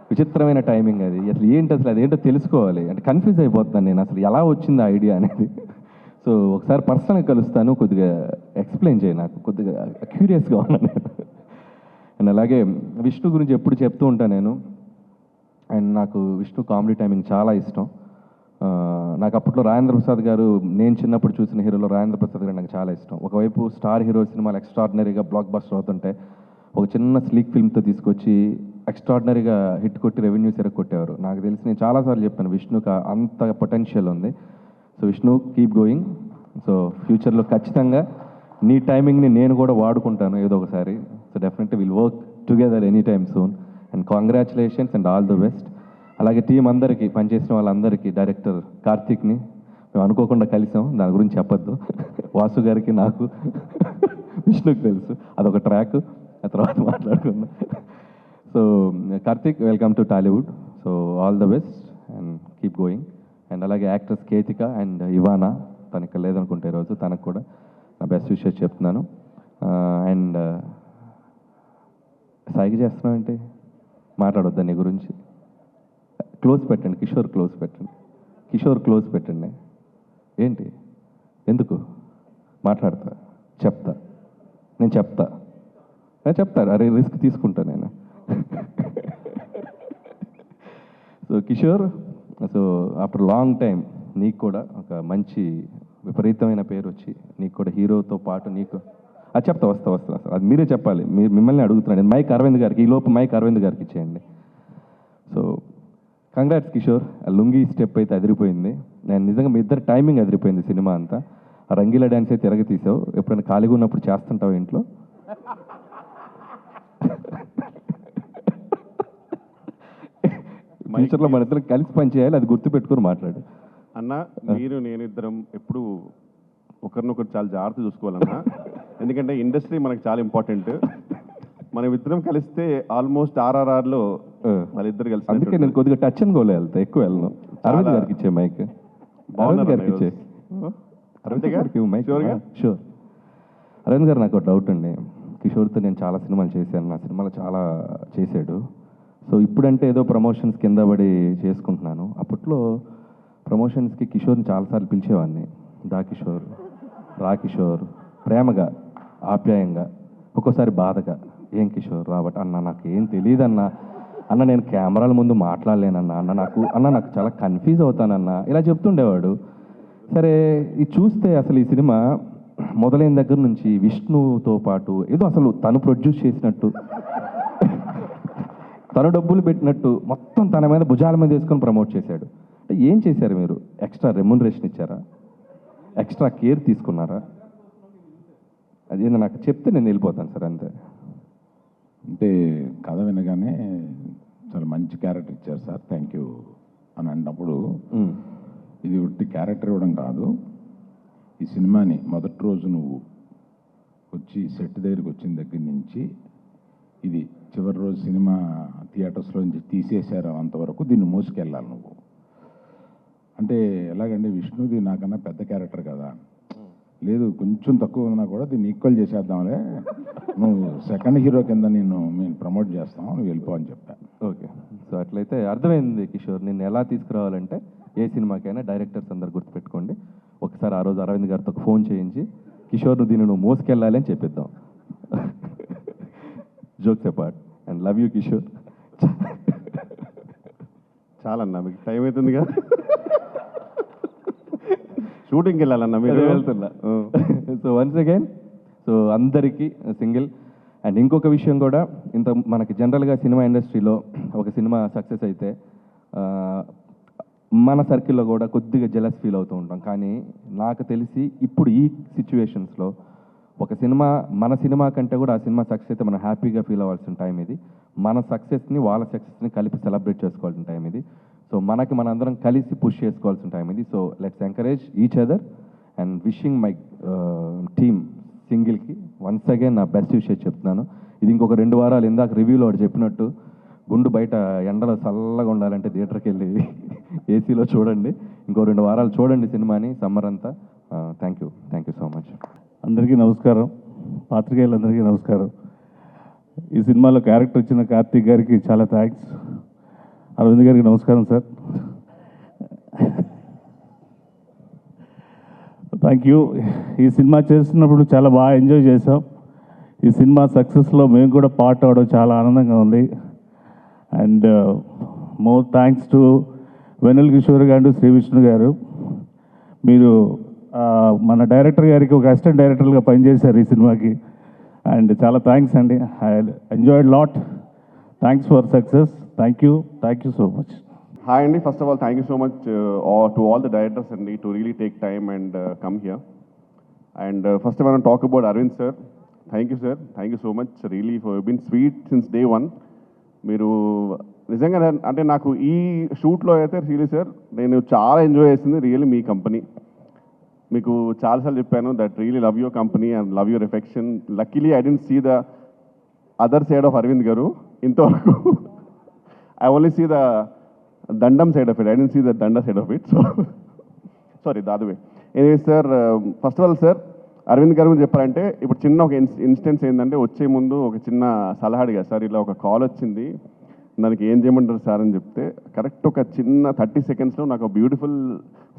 విచిత్రమైన టైమింగ్ అది. అసలు ఏంటి, అసలు అదేంటో తెలుసుకోవాలి. అంటే కన్ఫ్యూజ్ అయిపోతున్నాను నేను, అసలు ఎలా వచ్చింది ఐడియా అనేది. సో ఒకసారి పర్సనల్గా కలుస్తాను, కొద్దిగా ఎక్స్ప్లెయిన్ చేయి, నాకు కొద్దిగా క్యూరియస్గా ఉన్నాను నేను. అండ్ అలాగే విష్ణు గురించి ఎప్పుడు చెప్తూ ఉంటాను నేను. అండ్ నాకు విష్ణు కామెడీ టైమింగ్ చాలా ఇష్టం. నాకు అప్పట్లో రాజేంద్ర ప్రసాద్ గారు, నేను చిన్నప్పుడు చూసిన హీరోలో రాజేంద్ర ప్రసాద్ గారు నాకు చాలా ఇష్టం. ఒకవైపు స్టార్ హీరో సినిమాలు ఎక్స్ట్రాడినరీగా బ్లాక్ బస్టర్ అవుతుంటే, ఒక చిన్న స్లీక్ ఫిల్మ్తో తీసుకొచ్చి ఎక్స్ట్రాడినరీగా హిట్ కొట్టి రెవెన్యూస్ కొట్టేవారు. నాకు తెలిసి నేను చాలాసార్లు చెప్పాను విష్ణుకి అంత పొటెన్షియల్ ఉంది. So Vishnu keep going. So ఫ్యూచర్లో ఖచ్చితంగా నీ టైమింగ్ని నేను కూడా వాడుకుంటాను ఏదో ఒకసారి. So definitely will work together any time soon. And congratulations and all the best. అలాగే టీం అందరికీ, పనిచేసిన వాళ్ళందరికీ, డైరెక్టర్ కార్తీక్ని మేము అనుకోకుండా కలిసాం, దాని గురించి చెప్పొద్దు. వాసు గారికి, నాకు, విష్ణుకి తెలుసు, అదొక ట్రాక్, ఆ తర్వాత మాట్లాడుకుందాం. So Karthik, welcome to Tollywood. So all the best and keep going. And అలాగే యాక్టర్స్ కేతిక అండ్ ఇవానా, తను ఇక్కడ లేదనుకుంటే ఈరోజు, తనకు కూడా నా బెస్ట్ విషెస్ చెప్తున్నాను. అండ్ సైగ చేస్తున్నానంటే మాట్లాడొద్దా నీ గురించి? క్లోజ్ పెట్టండి, కిషోర్ క్లోజ్ పెట్టండి, కిషోర్ క్లోజ్ పెట్టండి. ఏంటి, ఎందుకు మాట్లాడతా? చెప్తా, నేను చెప్తా, అరే రిస్క్ తీసుకుంటా నేను. So Kishore, so after long time నీకు కూడా ఒక మంచి విపరీతమైన పేరు వచ్చి, నీకు కూడా హీరోతో పాటు నీకు అది చెప్తా, వస్తా అది మీరే చెప్పాలి. మిమ్మల్ని అడుగుతున్నాను. మైక్ అరవింద్ గారికి, ఈలోపు మైక్ అరవింద్ గారికి ఇచ్చేయండి. సో కంగ్రాట్స్ కిషోర్, ఆ లుంగీ స్టెప్ అయితే అదిరిపోయింది. నేను నిజంగా మీ ఇద్దరు టైమింగ్ అదిరిపోయింది సినిమా అంతా. ఆ రంగీలా డ్యాన్స్ అయితే తిరగ తీసావు. ఎప్పుడైనా ఖాళీగా ఉన్నప్పుడు చేస్తుంటావు ఇంట్లో? ఫ్యూచర్లో మన ఇద్దరం కలిసి పని చేయాలి, అది గుర్తుపెట్టుకుని మాట్లాడు అన్న. మీరు నేను ఇద్దరం ఎప్పుడు ఒకరినొకరు చాలా జాగ్రత్త చూసుకోవాలన్నా, ఎందుకంటే ఇండస్ట్రీ మనకు చాలా ఇంపార్టెంట్. మనం ఇద్దరం కలిస్తే ఆల్మోస్ట్ RRRలో వాళ్ళిద్దరు కలిసి. అందుకే నేను కొద్దిగా టచ్ అండ్ గోలే వెళ్తా, ఎక్కువ వెళ్ళను. అరవింద్ గారికి ఇచ్చే మైక్, అరవింద్ గారికి ఇచ్చే, అరవింద్ గారికి మైక్. షూర్. అరవింద్ గారు, నాకు డౌట్ అండి. కిషోర్తో నేను చాలా సినిమాలు చేశాను, నా సినిమాలో చాలా చేశాడు. సో ఇప్పుడంటే ఏదో ప్రమోషన్స్ కింద పడి చేసుకుంటున్నాను. అప్పట్లో ప్రమోషన్స్కి కిషోర్ని చాలాసార్లు పిలిచేవాడిని. దా కిషోర్, రా కిషోర్, ప్రేమగా, ఆప్యాయంగా, ఒక్కోసారి బాధగా, ఏం కిషోర్ రాబట్ అన్న, నాకు ఏం తెలియదన్నా, అన్న నేను కెమెరాల ముందు మాట్లాడలేనన్నా, అన్న నాకు చాలా కన్ఫ్యూజ్ అవుతానన్నా, ఇలా చెప్తుండేవాడు. సరే, ఇది చూస్తే అసలు ఈ సినిమా మొదలైన దగ్గర నుంచి విష్ణుతో పాటు ఏదో అసలు తను ప్రొడ్యూస్ చేసినట్టు, తను డబ్బులు పెట్టినట్టు మొత్తం తన మీద భుజాల మీద వేసుకొని ప్రమోట్ చేశాడు. అంటే ఏం చేశారు మీరు? ఎక్స్ట్రా రెమ్యునరేషన్ ఇచ్చారా? ఎక్స్ట్రా కేర్ తీసుకున్నారా? అదేందో నాకు చెప్తే నేను వెళ్ళిపోతాను సార్, అంతే. అంటే కథ వినగానే చాలా మంచి క్యారెక్టర్ ఇచ్చారు సార్, థ్యాంక్ యూ అని అన్నప్పుడు, ఇది ఉట్టి క్యారెక్టర్ ఇవ్వడం కాదు, ఈ సినిమాని మొదటి రోజు నువ్వు వచ్చి సెట్ దగ్గరికి వచ్చిన దగ్గర నుంచి ఇది చివరి రోజు సినిమా థియేటర్స్లో నుంచి తీసేశారు అంతవరకు దీన్ని మోసుకెళ్ళాలి నువ్వు. అంటే ఎలాగంటే విష్ణుది నాకన్నా పెద్ద క్యారెక్టర్ కదా, లేదు కొంచెం తక్కువ ఉన్నా కూడా దీన్ని ఈక్వల్ చేసేద్దాంలే, నువ్వు సెకండ్ హీరో కింద మేము ప్రమోట్ చేస్తాం, నువ్వు వెళ్ళిపో అని చెప్పాను. ఓకే, సో అట్లయితే అర్థమైంది కిషోర్. నిన్ను ఎలా తీసుకురావాలంటే ఏ సినిమాకైనా డైరెక్టర్స్ అందరు గుర్తుపెట్టుకోండి, ఒకసారి ఆ రోజు అరవింద్ గారితో ఫోన్ చేయించి కిషోర్ దీన్ని నువ్వు మోసుకెళ్ళాలి అని చెప్పిద్దాం. Jokes apart, and love you Kishore. చాలన్నా, మీకు టైం అవుతుంది కదా, షూటింగ్కి వెళ్ళాలన్నా మీరు. వెళ్తున్నా. సో వన్స్ అగైన్, సో అందరికీ సింగిల్. అండ్ ఇంకొక విషయం కూడా, ఇంత మనకి జనరల్గా సినిమా ఇండస్ట్రీలో ఒక సినిమా సక్సెస్ అయితే మన సర్కిల్లో కూడా కొద్దిగా జెలస్ ఫీల్ అవుతూ ఉంటాం. కానీ నాకు తెలిసి ఇప్పుడు ఈ సిచ్యువేషన్స్లో ఒక సినిమా, మన సినిమా కంటే కూడా ఆ సినిమా సక్సెస్ అయితే మనం హ్యాపీగా ఫీల్ అవ్వాల్సిన టైం ఇది. మన సక్సెస్ని వాళ్ళ సక్సెస్ని కలిపి సెలబ్రేట్ చేసుకోవాల్సిన టైం ఇది. సో మనకి మనందరం కలిసి పుష్ చేసుకోవాల్సిన టైం ఇది. So let's encourage each other and wishing my team సింగిల్కి వన్స్ అగైన్ నా బెస్ట్ విషయం చెప్తున్నాను. ఇది ఇంకొక 2 వారాలు, ఇందాక రివ్యూలో వాడు చెప్పినట్టు, గుండు బయట ఎండలో చల్లగా ఉండాలంటే థియేటర్కి వెళ్ళి ఏసీలో చూడండి. ఇంకో 2 వారాలు చూడండి సినిమాని, సమ్మర్ అంతా. Thank you so much. అందరికీ నమస్కారం, పాత్రికేయులందరికీ నమస్కారం. ఈ సినిమాలో క్యారెక్టర్ వచ్చిన కార్తీక్ గారికి చాలా థ్యాంక్స్. అరవింద్ గారికి నమస్కారం సార్, థ్యాంక్ యూ. ఈ సినిమా చేస్తున్నప్పుడు చాలా బాగా ఎంజాయ్ చేసాం. ఈ సినిమా సక్సెస్లో మేము కూడా పార్ట్ అవ్వడం చాలా ఆనందంగా ఉంది. అండ్ మోర్ థ్యాంక్స్ టు వెన్నెల కిషోర్ గారు, శ్రీ విష్ణు గారు. మీరు మన డైరెక్టర్ గారికి ఒక అసిస్టెంట్ డైరెక్టర్గా పనిచేశారు ఈ సినిమాకి. అండ్ చాలా థ్యాంక్స్ అండి. I enjoyed lot. Thanks for success. Thank you so much. Hi Andy, first of all, thank you so much to all the directors Andy to really take time and come here. And first I want to talk about Arvind sir. Thank you sir, thank you so much really for been sweet since day one. మీరు నిజంగా అంటే నాకు ఈ షూట్లో అయితే really sir నేను చాలా enjoy చేసింది really మీ company. మీకు చాలాసార్లు చెప్పాను that really love your company and love your affection. Luckily I didn't see the other side of Aravind garu ఇంతవరకు. I only see the Dandam side of it. I didn't see the Danda side of it. So, sorry, the other way. Anyway, sir, first of all, sir, Aravind garu గురించి చెప్పాలంటే ఇప్పుడు చిన్న ఒక instance ఏంటంటే వచ్చే ముందు ఒక చిన్న సలహా అడిగా సార్, ఇలా ఒక కాల్ వచ్చింది దానికి ఏం చేయమంటారు సార్ అని చెప్తే కరెక్ట్ ఒక చిన్న 30 secondsలో నాకు ఒక బ్యూటిఫుల్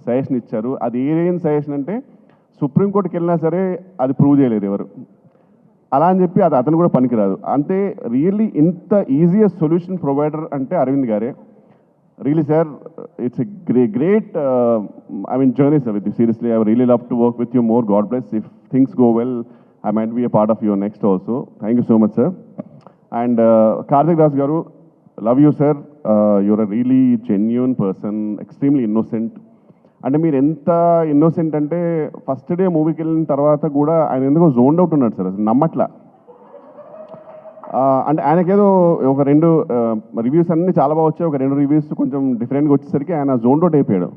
సజెషన్ ఇచ్చారు. అది ఏం సజెషన్ అంటే సుప్రీంకోర్టుకి వెళ్ళినా సరే అది ప్రూవ్ చేయలేరు ఎవరు, అలా అని చెప్పి అది అతను కూడా పనికిరాదు. అంటే రియల్లీ ఇంత ఈజియెస్ట్ సొల్యూషన్ ప్రొవైడర్ అంటే అరవింద్ గారే. Really, sir, it's a great journey, sir, with you. Seriously, I would really love to work with you more. God bless. If things go well, I might be a part of your next also. Thank you so much, sir. And Karthik Das Garu, love you, sir. You're a really genuine person, extremely innocent. అంటే మీరు ఎంత innocent అంటే first day మూవీకి వెళ్ళిన తర్వాత కూడా ఆయన ఎందుకో జోన్డ్ అవుట్ ఉన్నాడు సార్, అసలు నమ్మట్లా. అంటే ఆయనకేదో ఒక 2 రివ్యూస్ అన్నీ చాలా బాగా వచ్చాయి, ఒక 2 రివ్యూస్ కొంచెం డిఫరెంట్గా వచ్చేసరికి ఆయన జోన్ అవుట్ అయిపోయాడు.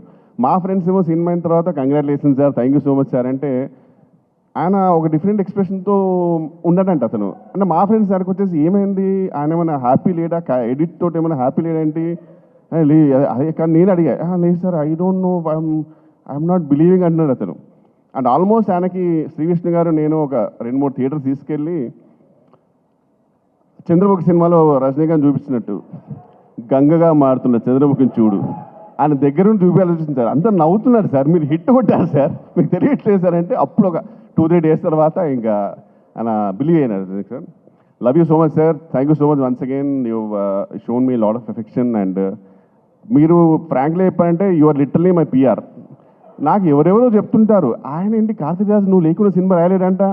మా ఫ్రెండ్స్ ఏమో సినిమా అయిన తర్వాత congratulations sir, thank you so much sir అంటే ఆయన ఒక డిఫరెంట్ ఎక్స్ప్రెషన్తో ఉండడంట అతను. అంటే మా ఫ్రెండ్స్ సార్కి వచ్చేసి ఏమైంది, ఆయన ఏమైనా హ్యాపీ లేడా, ఎడిట్ తోటి ఏమైనా హ్యాపీ లేడేంటి కానీ నేను అడిగా, లేదు sir I don't know, I'm not believing అంటున్నాడు అతను. అండ్ ఆల్మోస్ట్ ఆయనకి శ్రీ విష్ణు గారు నేను ఒక 2-3 థియేటర్స్ తీసుకెళ్ళి చంద్రముఖి సినిమాలో రజనీకాంత్ చూపించినట్టు గంగగా మారుతున్న చంద్రముఖిని చూడు ఆయన దగ్గర నుండి చూపించాల్సింది సార్. అంతా నవ్వుతున్నాడు సార్, మీరు హిట్ కొట్టారు సార్, మీకు తెలియట్లేదు సార్ అంటే అప్పుడు ఒక 2-3 days తర్వాత ఇంకా ఆయన బిలీవ్ అయినారు sir. Love you so much sir, thank you so much once again. You shown me lot of affection. And మీరు ఫ్రాంక్లీ చెప్పారంటే you are literally my PR. నాకు ఎవరెవరో చెప్తుంటారు ఆయన ఏంటి కార్తీక్ రాజ్ నువ్వు లేకుండా సినిమా రాయలేడంట,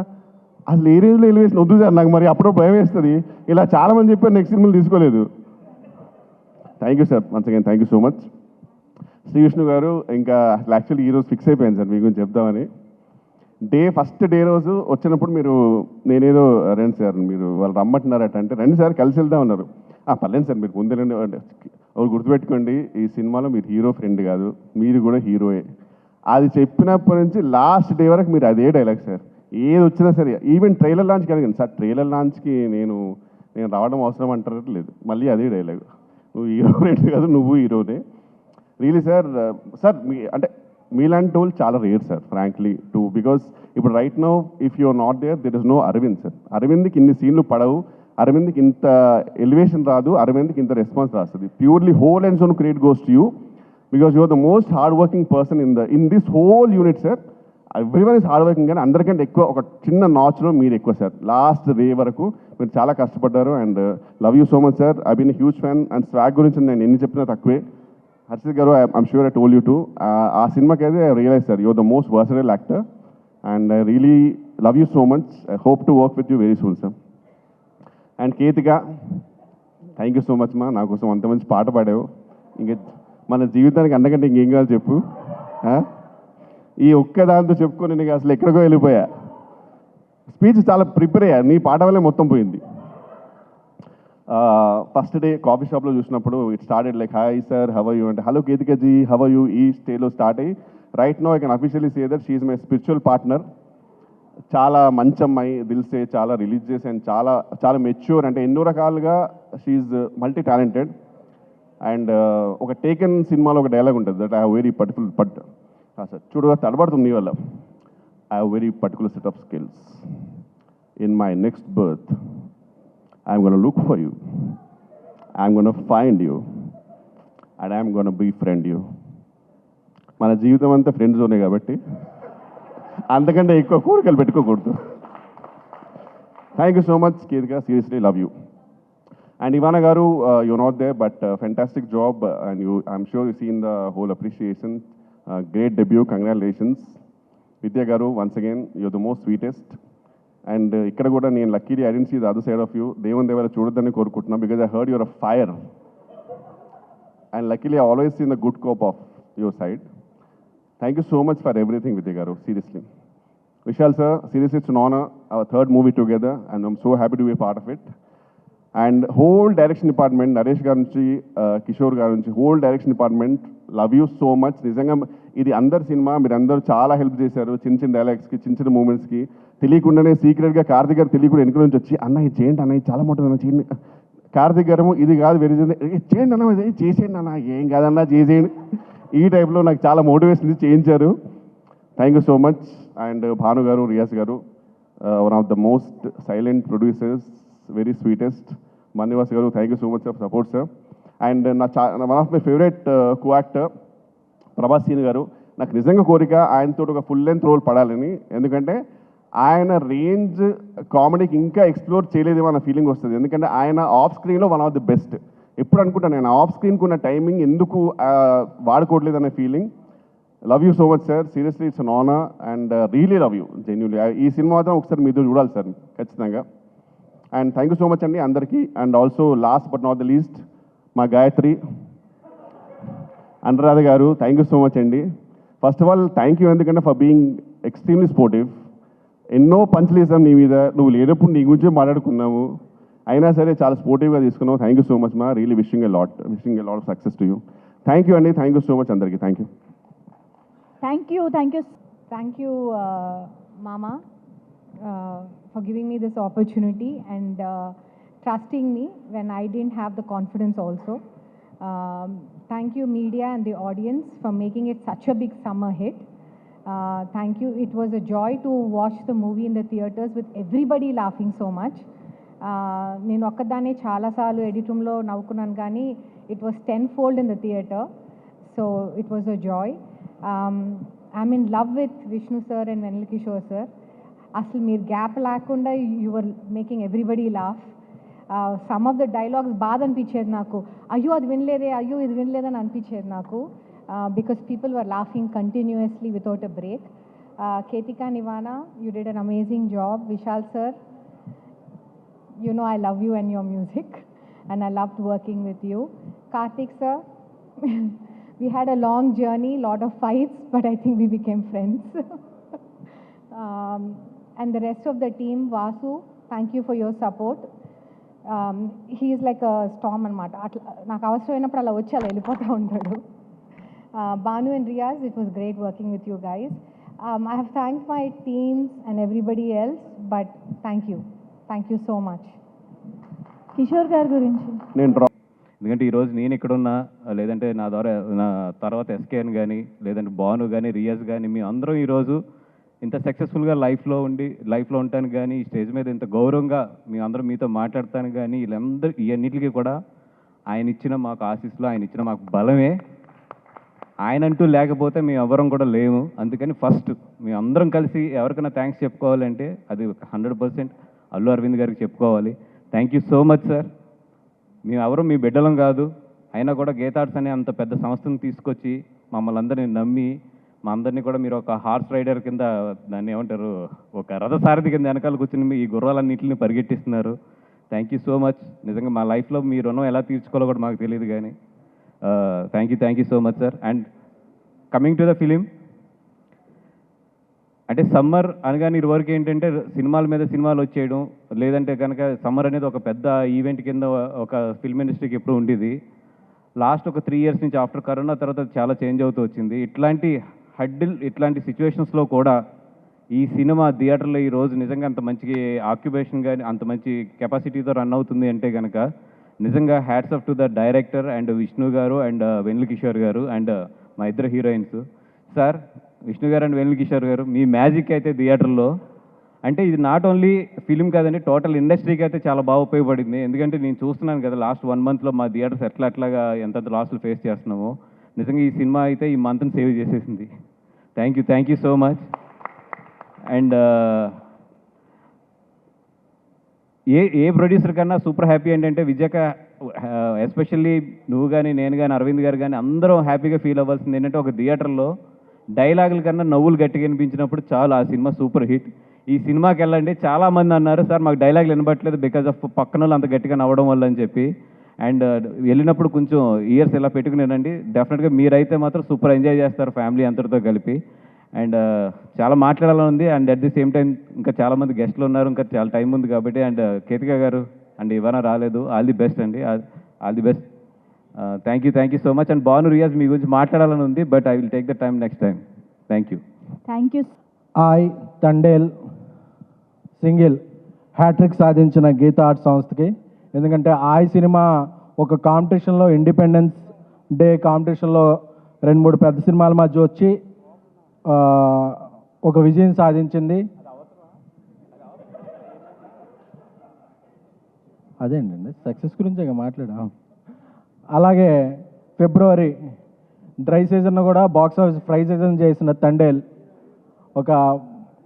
అసలు ఏ రేంజ్లో ఎలివేషన్ వద్దు సార్, నాకు మరి అప్పుడో భయం వేస్తుంది. ఇలా చాలామంది చెప్పారు నెక్స్ట్ సినిమాలు తీసుకోలేదు. Thank you sir once again, thank you so much. Shri Vishnu garu ఇంకా అసలు యాక్చువల్లీ ఈరోజు ఫిక్స్ అయిపోయాను సార్ మీ గురించి చెప్దామని. ఫస్ట్ డే రోజు వచ్చినప్పుడు మీరు నేనేదో రండి సార్ మీరు వాళ్ళు రమ్మంటున్నారట అంటే రండి సార్ కలిసి వెళ్దాం అన్నారు. పర్లేదు సార్ మీరు ముందే రండి అంటే ఒకరు గుర్తుపెట్టుకోండి, ఈ సినిమాలో మీరు హీరో ఫ్రెండ్ కాదు, మీరు కూడా హీరోయే. అది చెప్పినప్పటి నుంచి లాస్ట్ డే వరకు మీరు అదే డైలాగ్ సార్, ఏది వచ్చినా సరే. ఈవెన్ ట్రైలర్ లాంచ్కి అడిగాను సార్, ట్రైలర్ లాంచ్కి నేను రావడం అవసరం అంటారు లేదు, మళ్ళీ అదే డైలాగ్, నువ్వు హీరో ఫ్రెండ్ కాదు నువ్వు హీరోనే. రియలీ సార్ మీ అంటే మీలాంటి వాళ్ళు చాలా రేర్ సార్ ఫ్రాంక్లీ బికాస్ ఇప్పుడు right now if you are not there is no Aravind sir. అరవింద్కి ఇన్ని సీన్లు పడవు, అరవింద్కి ఇంత ఎలివేషన్ రాదు, అరవింద్కి ఇంత రెస్పాన్స్ రాస్తుంది. Purely whole and sole credit goes to you because you are the most hard working person in this whole unit sir. Everyone is hard working, కానీ అందరికంటే ఎక్కువ ఒక చిన్న నాచ్లో మీరు ఎక్కువ సార్. లాస్ట్ డే వరకు మీరు చాలా కష్టపడ్డారు. And love you so much sir, I been huge fan. And swag గురించి నేను ఎన్ని చెప్పినా తక్కువే. Harshit garu I'm sure I told you to ఆ సినిమాకి అయితే I realise sir you're the most versatile actor and I really love you so much. I hope to work with you very soon sir. And Ketika thank you so much మా, నా కోసం అంత మంచి పాట పాడావు. ఇంకా మన జీవితానికి అంతకంటే ఇంకేం కావాలి చెప్పు. ఈ ఒక్క దాంతో చెప్పుకొని నేను అసలు ఎక్కడికో వెళ్ళిపోయా. స్పీచ్ చాలా ప్రిపేర్ అయ్యా, నీ పాట వల్లే మొత్తం పోయింది. ఫస్ట్ డే కాఫీ షాప్లో చూసినప్పుడు it started like hi sir how are you అంటే హలో కేతికజీ హవ్ ఆర్ యూ ఈ స్టేలో స్టార్ట్ అయ్యి right no I can officially say that she is my spiritual partner. చాలా మంచి అమ్మాయి, దిల్సే చాలా రిలీజియస్ అండ్ చాలా చాలా మెచ్యూర్, అంటే ఎన్నో రకాలుగా she is multi talented. And ఒక టేకెన్ సినిమాలో ఒక డైలాగ్ ఉంటుంది that I have very particular sir చూడు తడబడుతుంది నీ వల్ల. I have very particular set of skills. In my next birth I'm gonna look for you, I'm gonna find you and I'm gonna befriend you. మన జీవితం అంతా friend జోనే కాబట్టి అంతకంటే ఎక్కువ కోరికలు పెట్టుకోకూడదు. Thank you so much Ketika, seriously love you. And Ivana Garu, you're not there, but fantastic job, and I'm sure you've seen the whole appreciation. Great debut, congratulations. Vidya Garu, once again, you're the most sweetest. And ikkada kuda nenu luckily I didn't see the other side of you. Devan Devara chodadani korukuntunna because I heard you're a fire. And luckily I always seen the good cop of your side. Thank you so much for everything, Vidya Garu, seriously. Vishal sir, seriously it's an honor, our third movie together, and I'm so happy to be a part of it. And whole direction department, Naresh గారి నుంచి కిషోర్ గారి నుంచి whole direction department, love you so much. నిజంగా ఇది అందరు cinema, మీరు అందరూ చాలా హెల్ప్ చేశారు. చిన్న చిన్న డైలాగ్స్కి, చిన్న చిన్న మూమెంట్స్కి తెలియకుండానే సీక్రెట్గా కార్తిక్ గారు తెలియకుండా వెనుక నుంచి వచ్చి అన్న ఇది చేయండి అన్న, ఇది చాలా బాగుంటుంది చేయండి. కార్తిక్ గారు ఇది కాదు వెరీ చేయండి అన్న, ఇది చేసేయండి అన్న, ఏం కాదన్నా చేసేయండి. ఈ టైప్లో నాకు చాలా మోటివేషన్ చేయించారు. Thank you so much. And Bhanu గారు, రియాజ్ గారు, one of the most silent producers, very sweetest. మన్నివాస్ గారు, thank you so much for support sir. And one of my favourite co actor Prabhas సీన్ గారు. నాకు నిజంగా కోరిక ఆయనతో ఒక ఫుల్ లెంత్ రోల్ పడాలని, ఎందుకంటే ఆయన రేంజ్ కామెడీకి ఇంకా ఎక్స్ప్లోర్ చేయలేదేమో అన్న ఫీలింగ్ వస్తుంది. ఎందుకంటే ఆయన ఆఫ్ స్క్రీన్లో వన్ ఆఫ్ ది బెస్ట్. ఎప్పుడు అనుకుంటాను నేను ఆఫ్ స్క్రీన్కి ఉన్న టైమింగ్ ఎందుకు వాడుకోవట్లేదు అనే feeling. Love you so much sir, seriously it's an honour and really love you genuinely. ఈ సినిమా మాత్రం ఒకసారి మీతో చూడాలి సార్ ఖచ్చితంగా. And thank you so much అండి అందరికీ. And also last but not the least మా గాయత్రి, అనురాధ గారు, థ్యాంక్ యూ సో మచ్ అండి. First of all thank you, ఎందుకంటే ఫర్ బీయింగ్ ఎక్స్ట్రీమ్లీ స్పోర్టివ్. ఎన్నో పంచులు వేసాం నీ మీద, నువ్వు లేనప్పుడు నీ గురించే మాట్లాడుకున్నాము, అయినా సరే చాలా స్పోర్టివ్గా తీసుకున్నావు. థ్యాంక్ యూ సో మచ్ మా, really wishing a lot of success to you. Thank you అండి, థ్యాంక్ యూ సో మచ్ అందరికీ. Thank you. Thank you, Mama, for giving me this opportunity and trusting me when I didn't have the confidence also. Thank you, media and the audience, for making it such a big summer hit. Thank you. It was a joy to watch the movie in the theaters with everybody laughing so much. నేను ఒక్కదాన్ని చాలాసార్లు edit రూమ్లో నవ్వుకున్నాను, కానీ it was 10-fold in the theater. So it was a joy. I'm in love with Vishnu sir and Venel Kishore sir. అసలు మీరు gap లేకుండా you were making everybody laugh. Some of the dialogues బాధ అనిపించేది నాకు, అయ్యో అది వినలేదే, అయ్యో ఇది వినలేదని అనిపించేది నాకు, because people were laughing continuously without a break. Ketika and Ivana, you did an amazing job. Vishal sir, you know I love you and your music, and I loved working with you. Karthik sir, we had a long journey, lot of fights, but I think we became friends. And the rest of the team, Vasu, thank you for your support. He is like a storm anamata. నాకు అవసరమైనప్పుడు అలా వచ్చి అలా వెళ్ళిపోతూ ఉంటాడు. Banu and Riyaz, it was great working with you guys. I have thanked my teams and everybody else, but thank you so much. Kishore గారి గురించి నేను ఎందుకంటే ఈరోజు నేను ఇక్కడున్నా, లేదంటే నా తర్వాత ఎస్కేఎన్ కానీ, లేదంటే భాను కానీ, రియాజ్ కానీ, మీ అందరం ఈరోజు ఇంత సక్సెస్ఫుల్గా లైఫ్లో ఉండటానికి కానీ, ఈ స్టేజ్ మీద ఇంత గౌరవంగా మీ అందరం మీతో మాట్లాడటానికి కానీ, ఇవన్నిటికీ కూడా ఆయన ఇచ్చిన మాకు ఆశీస్సులు, ఆయన ఇచ్చిన మాకు బలమే. ఆయన అంటూ లేకపోతే మేము ఎవరం కూడా లేము. అందుకని ఫస్ట్ మేము అందరం కలిసి ఎవరికైనా థ్యాంక్స్ చెప్పుకోవాలంటే అది 100% అల్లు అరవింద్ గారికి చెప్పుకోవాలి. Thank you so much sir. మేము ఎవరు మీ బిడ్డలం కాదు, అయినా కూడా గీతార్ట్స్ అనే అంత పెద్ద సంస్థను తీసుకొచ్చి మమ్మల్ని అందరినీ నమ్మి, మా అందరినీ కూడా మీరు ఒక హార్స్ రైడర్ కింద, దాన్ని ఏమంటారు, ఒక రథసారథి కింద వెనకాల కూర్చుని ఈ గుర్రాలన్నింటిని పరిగెట్టిస్తున్నారు. Thank you so much. నిజంగా మా లైఫ్లో మీ రుణం ఎలా తీర్చుకోవాలో కూడా మాకు తెలియదు, కానీ thank you so much sir. And coming to the film, అంటే సమ్మర్ అనగానే ఇదివరకు ఏంటంటే సినిమాల మీద సినిమాలు వచ్చేయడం, లేదంటే కనుక సమ్మర్ అనేది ఒక పెద్ద ఈవెంట్ కింద ఒక ఫిల్మ్ ఇండస్ట్రీకి ఎప్పుడు ఉండేది. లాస్ట్ ఒక 3 years నుంచి ఆఫ్టర్ కరోనా తర్వాత చాలా చేంజ్ అవుతూ వచ్చింది. ఇట్లాంటి సిచ్యువేషన్స్లో కూడా ఈ సినిమా థియేటర్లో ఈరోజు నిజంగా అంత మంచి ఆక్యుపేషన్ కానీ, అంత మంచి కెపాసిటీతో రన్ అవుతుంది అంటే కనుక నిజంగా hats off to the director and Vishnu garu and వెనిల్ Kishore గారు అండ్ మా ఇద్దరు heroines. Sir, Vishnu garu and వెనిల్ Kishore గారు, మీ మ్యాజిక్ అయితే థియేటర్లో అంటే ఇది నాట్ ఓన్లీ ఫిలిం కాదండి, టోటల్ ఇండస్ట్రీకి అయితే చాలా బాగా ఉపయోగపడింది. ఎందుకంటే నేను చూస్తున్నాను కదా లాస్ట్ 1 monthలో మా థియేటర్స్ ఎట్లాగా ఎంత లాస్లు ఫేస్ చేస్తున్నామో. నిజంగా ఈ సినిమా అయితే ఈ మంత్ని సేవ్ చేసేసింది. Thank you so much. And A producer కన్నా సూపర్ హ్యాపీ ఏంటంటే విజయక ఎస్పెషల్లీ నువ్వు కానీ నేను కానీ అరవింద్ గారు కానీ అందరం హ్యాపీగా ఫీల్ అవ్వాల్సింది ఏంటంటే ఒక థియేటర్లో డైలాగుల కన్నా నవ్వులు గట్టిగా వినిపించినప్పుడు చాలు ఆ సినిమా సూపర్ హిట్. ఈ సినిమాకి వెళ్ళండి, చాలామంది అన్నారు సార్ మాకు డైలాగులు వినబట్టలేదు బికాజ్ ఆఫ్ పక్కన వాళ్ళు అంత గట్టిగా నవ్వడం వల్ల అని చెప్పి. అండ్ వెళ్ళినప్పుడు కొంచెం ఇయర్స్ ఇలా పెట్టుకునేనండి. డెఫినెట్గా మీరైతే మాత్రం సూపర్ ఎంజాయ్ చేస్తారు ఫ్యామిలీ అందరితో కలిపి. అండ్ చాలా మాట్లాడాలని ఉంది. And at the same time ఇంకా చాలామంది గెస్ట్లు ఉన్నారు, ఇంకా చాలా టైం ఉంది కాబట్టి. అండ్ కేతిక గారు అండ్ ఇవాళ రాలేదు, ఆల్ ది బెస్ట్ అండి, all the best. Thank you so much. And Bhanu Riyaz మీ గురించి మాట్లాడాలని ఉంది, but I will take the time next time. Thank you. Thandel Single hattrick సాధించిన గీత ఆర్ట్ సంస్థకి. ఎందుకంటే సినిమా ఒక కాంపిటీషన్లో, ఇండిపెండెన్స్ డే కాంపిటీషన్లో 2-3 పెద్ద సినిమాల మధ్య వచ్చి ఒక విజయం సాధించింది. అదేంటండి సక్సెస్ గురించి మాట్లాడాం. అలాగే ఫిబ్రవరి డ్రై సీజన్ కూడా బాక్స్ ఆఫీస్ ఫ్రై సీజన్ చేసిన తండేల్ ఒక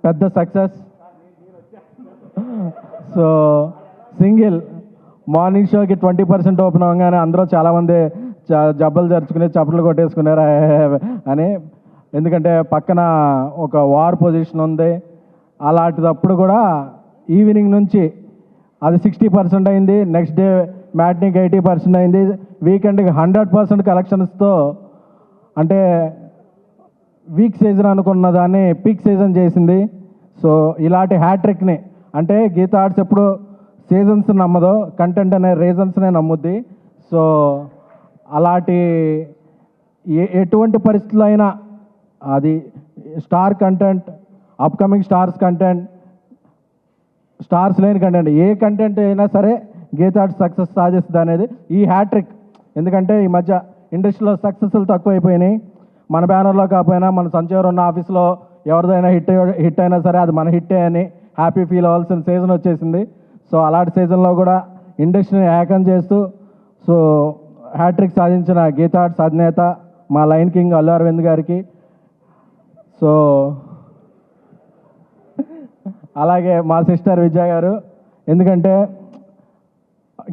పెద్ద సక్సెస్. సో సింగిల్ మార్నింగ్ షోకి 20% ఓపెన్ అవ్వగానే అందరూ చాలామంది జబ్బలు జరుచుకుని చప్పట్లు కొట్టేసుకున్నారు అని. ఎందుకంటే పక్కన ఒక వార్ పొజిషన్ ఉంది. అలాంటిదప్పుడు కూడా ఈవినింగ్ నుంచి అది 60% అయింది, నెక్స్ట్ డే మ్యాట్నీకి 80% అయింది, వీకెండ్కి 100% కలెక్షన్స్తో, అంటే వీక్ సీజన్ అనుకున్న దాన్ని పీక్ సీజన్ చేసింది. సో ఇలాంటి హ్యాట్రిక్ని, అంటే గీత ఆర్ట్స్ ఎప్పుడు సీజన్స్ నమ్మదు, కంటెంట్ అనే రీజన్స్నే నమ్ముద్ది. సో అలాంటి ఎటువంటి పరిస్థితుల్లో అయినా అది star content, upcoming stars content, stars లేని కంటెంట్, ఏ కంటెంట్ అయినా సరే గీత ఆర్ట్స్ సక్సెస్ సాధిస్తుంది అనేది ఈ హ్యాట్రిక్. ఎందుకంటే ఈ మధ్య ఇండస్ట్రీలో సక్సెస్లు తక్కువైపోయినాయి. మన బ్యానర్లో కాకపోయినా మన సంచేవర్ ఉన్న ఆఫీస్లో ఎవరిదైనా హిట్ అయినా సరే అది మన హిట్టే అని హ్యాపీ ఫీల్ అవ్వాల్సిన సీజన్ వచ్చేసింది. సో అలాంటి సీజన్లో కూడా ఇండస్ట్రీని ఏకం చేస్తూ సో హ్యాట్రిక్ సాధించిన గీత ఆర్ట్స్ అధినేత మా లైన్ కింగ్ అల్లు అరవింద్ గారికి, సో అలాగే మా సిస్టర్ విజయ గారు. ఎందుకంటే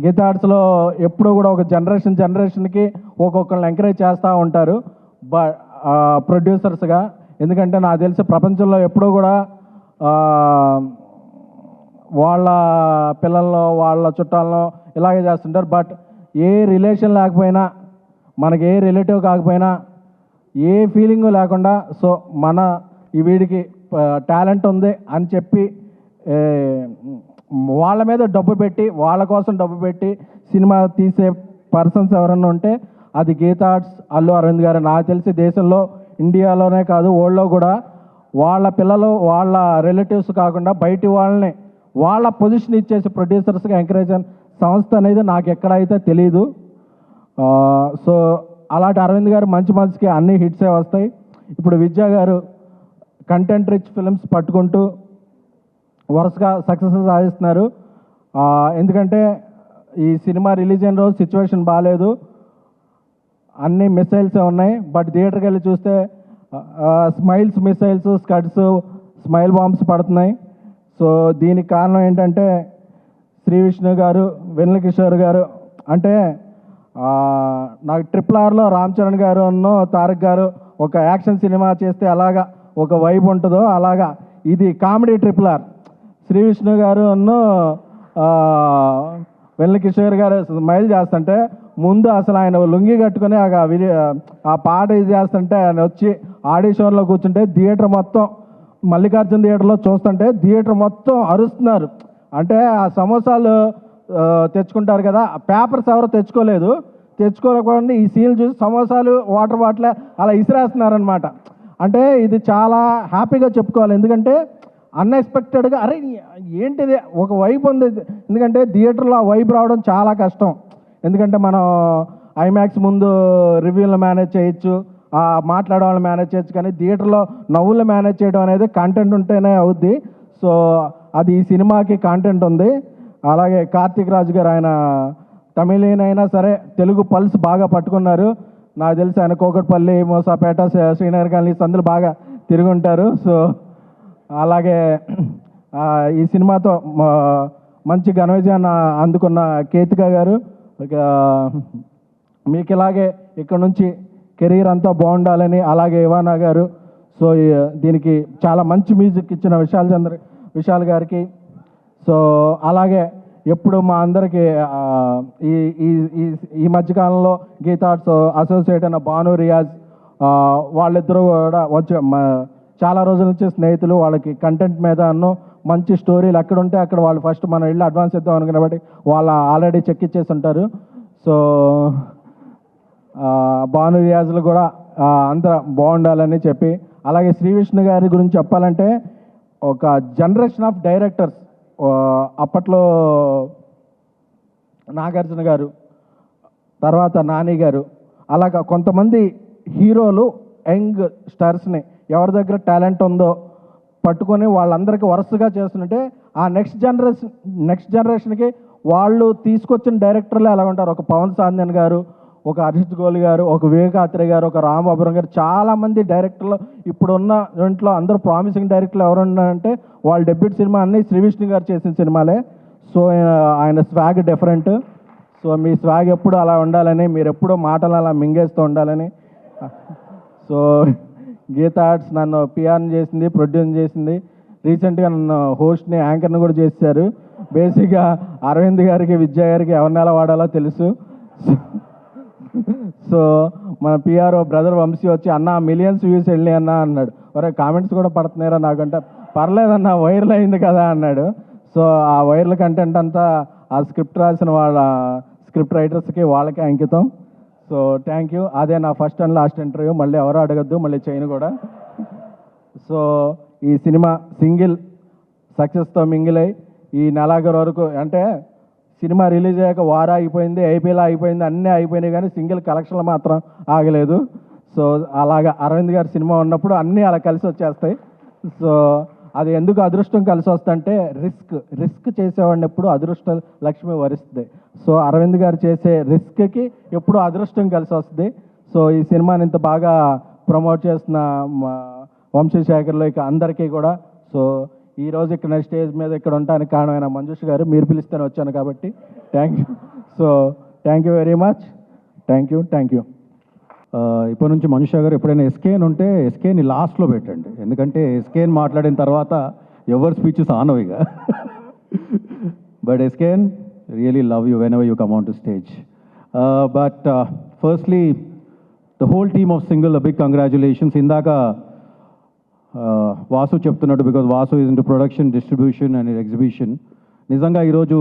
గీత ఆర్ట్స్లో ఎప్పుడూ కూడా ఒక జనరేషన్కి ఒక్కొక్కరిని ఎంకరేజ్ చేస్తూ ఉంటారు ప్రొడ్యూసర్స్గా. ఎందుకంటే నాకు తెలిసి ప్రపంచంలో ఎప్పుడూ కూడా వాళ్ళ పిల్లల్లో వాళ్ళ చుట్టాలను ఇలాగే చేస్తుంటారు. బట్ ఏ రిలేషన్ లేకపోయినా, మనకి ఏ రిలేటివ్ కాకపోయినా, ఏ ఫీలింగు లేకుండా సో మన ఈ వీడికి టాలెంట్ ఉంది అని చెప్పి వాళ్ళ మీద డబ్బు పెట్టి, వాళ్ళ కోసం డబ్బు పెట్టి సినిమా తీసే పర్సన్స్ ఎవరన్నా ఉంటే అది గీత ఆర్ట్స్ అల్లు అరవింద్ గారు. నాకు తెలిసి దేశంలో, ఇండియాలోనే కాదు వరల్డ్లో కూడా వాళ్ళ పిల్లలు వాళ్ళ రిలేటివ్స్ కాకుండా బయటి వాళ్ళని వాళ్ళ పొజిషన్ ఇచ్చేసి ప్రొడ్యూసర్స్గా ఎంకరేజ్ సంస్థ అనేది నాకు ఎక్కడైతే తెలియదు. సో అలాంటి అరవింద్ గారు మంచికి అన్ని హిట్సే వస్తాయి. ఇప్పుడు విద్యా గారు కంటెంట్ రిచ్ ఫిల్మ్స్ పట్టుకుంటూ వరుసగా సక్సెస్ సాధిస్తున్నారు. ఎందుకంటే ఈ సినిమా రిలీజ్ అయిన రోజు సిచ్యువేషన్ బాగాలేదు, అన్ని మిసైల్సే ఉన్నాయి. బట్ థియేటర్కి వెళ్ళి చూస్తే స్మైల్స్ మిసైల్స్, స్కడ్స్, స్మైల్ బాంబ్స్ పడుతున్నాయి. సో దీనికి కారణం ఏంటంటే శ్రీ విష్ణు గారు, వెన్నెల కిషోర్ గారు. అంటే నాకు RRRలో రామ్ చరణ్ గారు తారక్ గారు ఒక యాక్షన్ సినిమా చేస్తే అలాగా ఒక వైబ్ ఉంటుందో అలాగా ఇది కామెడీ RRR. శ్రీ విష్ణు గారు వెన్నెల కిషోర్ గారు స్మైల్ చేస్తుంటే ముందు అసలు ఆయన లుంగి కట్టుకుని ఆ పాట ఇది చేస్తుంటే ఆయన వచ్చి ఆడిషన్లో కూర్చుంటే థియేటర్ మొత్తం, మల్లికార్జున థియేటర్లో చూస్తుంటే థియేటర్ మొత్తం అరుస్తున్నారు. అంటే ఆ సమోసాలు తెచ్చుకుంటారు కదా, పేపర్స్ ఎవరో తెచ్చుకోకుండా ఈ సీన్ చూసి సమోసాలు వాటర్ బాటిల్ అలా ఇసిరేస్తున్నారనమాట. అంటే ఇది చాలా హ్యాపీగా చెప్పుకోవాలి. ఎందుకంటే అన్ఎక్స్పెక్టెడ్గా అరే ఏంటిది ఒక వైబ్ ఉంది. ఎందుకంటే థియేటర్లో ఆ వైబ్ రావడం చాలా కష్టం. ఎందుకంటే మనం ఐమాక్స్ ముందు రివ్యూలను మేనేజ్ చేయొచ్చు, మాట్లాడే వాళ్ళని మేనేజ్ చేయొచ్చు, కానీ థియేటర్లో నవ్వులు మేనేజ్ చేయడం అనేది కంటెంట్ ఉంటేనే అవుద్ది. సో అది ఈ సినిమాకి కంటెంట్ ఉంది. అలాగే కార్తీక్ రాజు గారు, ఆయన తమిళీన్ అయినా సరే తెలుగు పల్స్ బాగా పట్టుకున్నారు. నాకు తెలిసి ఆయన కోకట్పల్లి, మోసాపేట, శ్రీనగర్ కాలనీ సందులు బాగా తిరుగుంటారు. సో అలాగే ఈ సినిమాతో మంచి ఘన విజయాన్ని అందుకున్న కేతిక గారు, ఇక మీకు ఇలాగే ఇక్కడ నుంచి కెరీర్ అంతా బాగుండాలని, అలాగే ఇవానా గారు, సో దీనికి చాలా మంచి మ్యూజిక్ ఇచ్చిన విశాల్ గారికి, సో అలాగే ఎప్పుడు మా అందరికీ ఈ ఈ ఈ మధ్యకాలంలో గీతార్ట్స్ అసోసియేట్ అయిన భాను రియాజ్, వాళ్ళిద్దరూ కూడా వచ్చి చాలా రోజుల నుంచి స్నేహితులు. వాళ్ళకి కంటెంట్ మీద మంచి స్టోరీలు ఎక్కడ ఉంటే అక్కడ వాళ్ళు ఫస్ట్ మనం వెళ్ళి అడ్వాన్స్ ఇద్దాం అనుకున్న బట్టి వాళ్ళు ఆల్రెడీ చెక్ ఇచ్చేసి ఉంటారు. సో భాను రియాజులు కూడా అంత బాగుండాలని చెప్పి, అలాగే శ్రీ విష్ణు గారి గురించి చెప్పాలంటే ఒక జనరేషన్ ఆఫ్ డైరెక్టర్స్, అప్పట్లో నాగార్జున గారు, తర్వాత నాని గారు, అలాగా కొంతమంది హీరోలు యంగ్ స్టార్స్ని ఎవరి దగ్గర టాలెంట్ ఉందో పట్టుకొని వాళ్ళందరికీ వరుసగా చేస్తుంటే ఆ నెక్స్ట్ జనరేషన్కి వాళ్ళు తీసుకొచ్చిన డైరెక్టర్లు ఎలా ఉంటారు. ఒక పవన్ సాందన్ గారు, ఒక హర్షిత్ గోలి గారు, ఒక వివేకాత్రి గారు, ఒక రాంబాబురం గారు, చాలామంది డైరెక్టర్లు ఇప్పుడున్న దాంట్లో అందరూ ప్రామిసింగ్ డైరెక్టర్లు ఎవరు ఉన్నారంటే వాళ్ళ డెబ్యూట్ సినిమా అన్నీ శ్రీ విష్ణు గారు చేసిన సినిమాలే. సో ఆయన స్వాగ్ డిఫరెంట్. సో మీ స్వాగ్ ఎప్పుడు అలా ఉండాలని, మీరు ఎప్పుడూ మాటలు అలా మింగేస్తూ ఉండాలని. సో గీతా ఆర్ట్స్ నన్ను పిఆర్ని చేసింది, ప్రొడ్యూస్ చేసింది, రీసెంట్గా నన్ను హోస్ట్ని, యాంకర్ని కూడా చేశారు. బేసిక్గా అరవింద్ గారికి, విద్యా గారికి ఎవరిని ఎలా వాడాలో తెలుసు. సో మన పిఆర్ బ్రదర్ వంశీ వచ్చి అన్న మిలియన్స్ వ్యూస్ వెళ్ళి అన్న అన్నాడు. ఒరే కామెంట్స్ కూడా పడుతున్నారా నాకంటే, పర్లేదన్న వైరల్ అయింది కదా అన్నాడు. సో ఆ వైరల్ కంటెంట్ అంతా ఆ స్క్రిప్ట్ రాసిన వాళ్ళ స్క్రిప్ట్ రైటర్స్కి వాళ్ళకే అంకితం. So thank you. అదే నా ఫస్ట్ అండ్ లాస్ట్ ఇంటర్వ్యూ, మళ్ళీ ఎవరు అడగద్దు, మళ్ళీ చేయను కూడా. సో ఈ సినిమా సింగిల్ సక్సెస్తో మింగిల్ అయ్యి ఈ నెలాఖరు వరకు, అంటే సినిమా రిలీజ్ అయ్యాక వారా అయిపోయింది, ఐపీఎల్ అయిపోయింది, అన్నీ అయిపోయినాయి, కానీ సింగిల్ కలెక్షన్లు మాత్రం ఆగలేదు. సో అలాగా అరవింద్ గారి సినిమా ఉన్నప్పుడు అన్నీ అలా కలిసి వచ్చేస్తాయి. సో అది ఎందుకు అదృష్టం కలిసి వస్తుందంటే రిస్క్ చేసేవాడిని ఎప్పుడు అదృష్ట లక్ష్మి వరిస్తుంది. సో అరవింద్ గారు చేసే రిస్క్కి ఎప్పుడు అదృష్టం కలిసి వస్తుంది. సో ఈ సినిమాని ఇంత బాగా ప్రమోట్ చేస్తున్న వంశీశేఖర్లో ఇక అందరికీ కూడా, సో ఈరోజు ఇక్కడ స్టేజ్ మీద ఇక్కడ ఉండడానికి కారణమైన మంజుష్ గారు, మీరు పిలిస్తేనే వచ్చాను కాబట్టి thank you. So thank you very much. Thank you. ఇప్పటి నుంచి మనుష గారు ఎప్పుడైనా ఎస్కేన్ ఉంటే ఎస్కేని లాస్ట్లో పెట్టండి, ఎందుకంటే ఎస్కేన్ మాట్లాడిన తర్వాత ఎవరు స్పీచెస్ ఆనవు ఇక. But SKN really love you whenever you come on to stage. But firstly the whole team of Single big congratulations. ఇందాక వాసు చెప్తున్నాడు, because Vasu is in to production, distribution and exhibition. నిజంగా ఈరోజు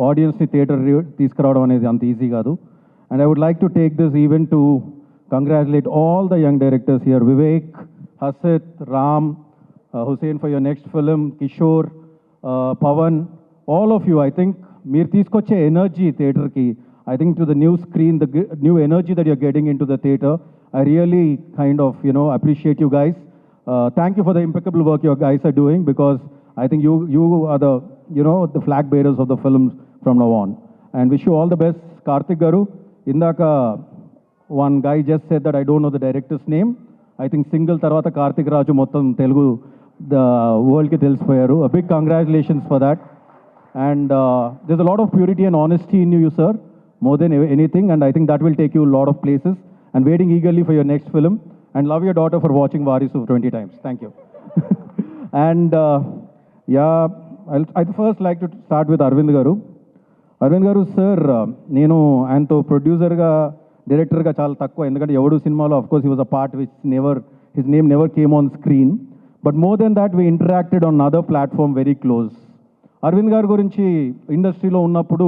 ఆడియన్స్ని థియేటర్ తీసుకురావడం అనేది అంత ఈజీ కాదు. And I would like to take this event to congratulate all the young directors here, Vivek, Hasit, Ram, Hussain for your next film, Kishore, Pawan, all of you. I think meer teeskoche energy theatre ki, I think to the new screen, the new energy that you're getting into the theatre, I really kind of, appreciate you guys. Thank you for the impeccable work you guys are doing, because I think you are the, the flag bearers of the films from now on. And wish you all the best. Karthik garu, indaka one guy just said that I don't know the director's name. I think single tarvata Karthik Raju mottam Telugu the world ki telisipoyaru. A big congratulations for that. And there's a lot of purity and honesty in you, sir, more than anything, and I think that will take you a lot of places. And waiting eagerly for your next film. And love your daughter for watching Varisu 20 times. Thank you. And I'd first like to start with Arvind garu. Arvind garu sir, nenu ayanto producer ga డైరెక్టర్గా చాలా తక్కువ, ఎందుకంటే ఎవడు సినిమాలో of course he was a part which his name never came on screen, but more than that we interacted on other platform very close. Aravind గారి గురించి ఇండస్ట్రీలో ఉన్నప్పుడు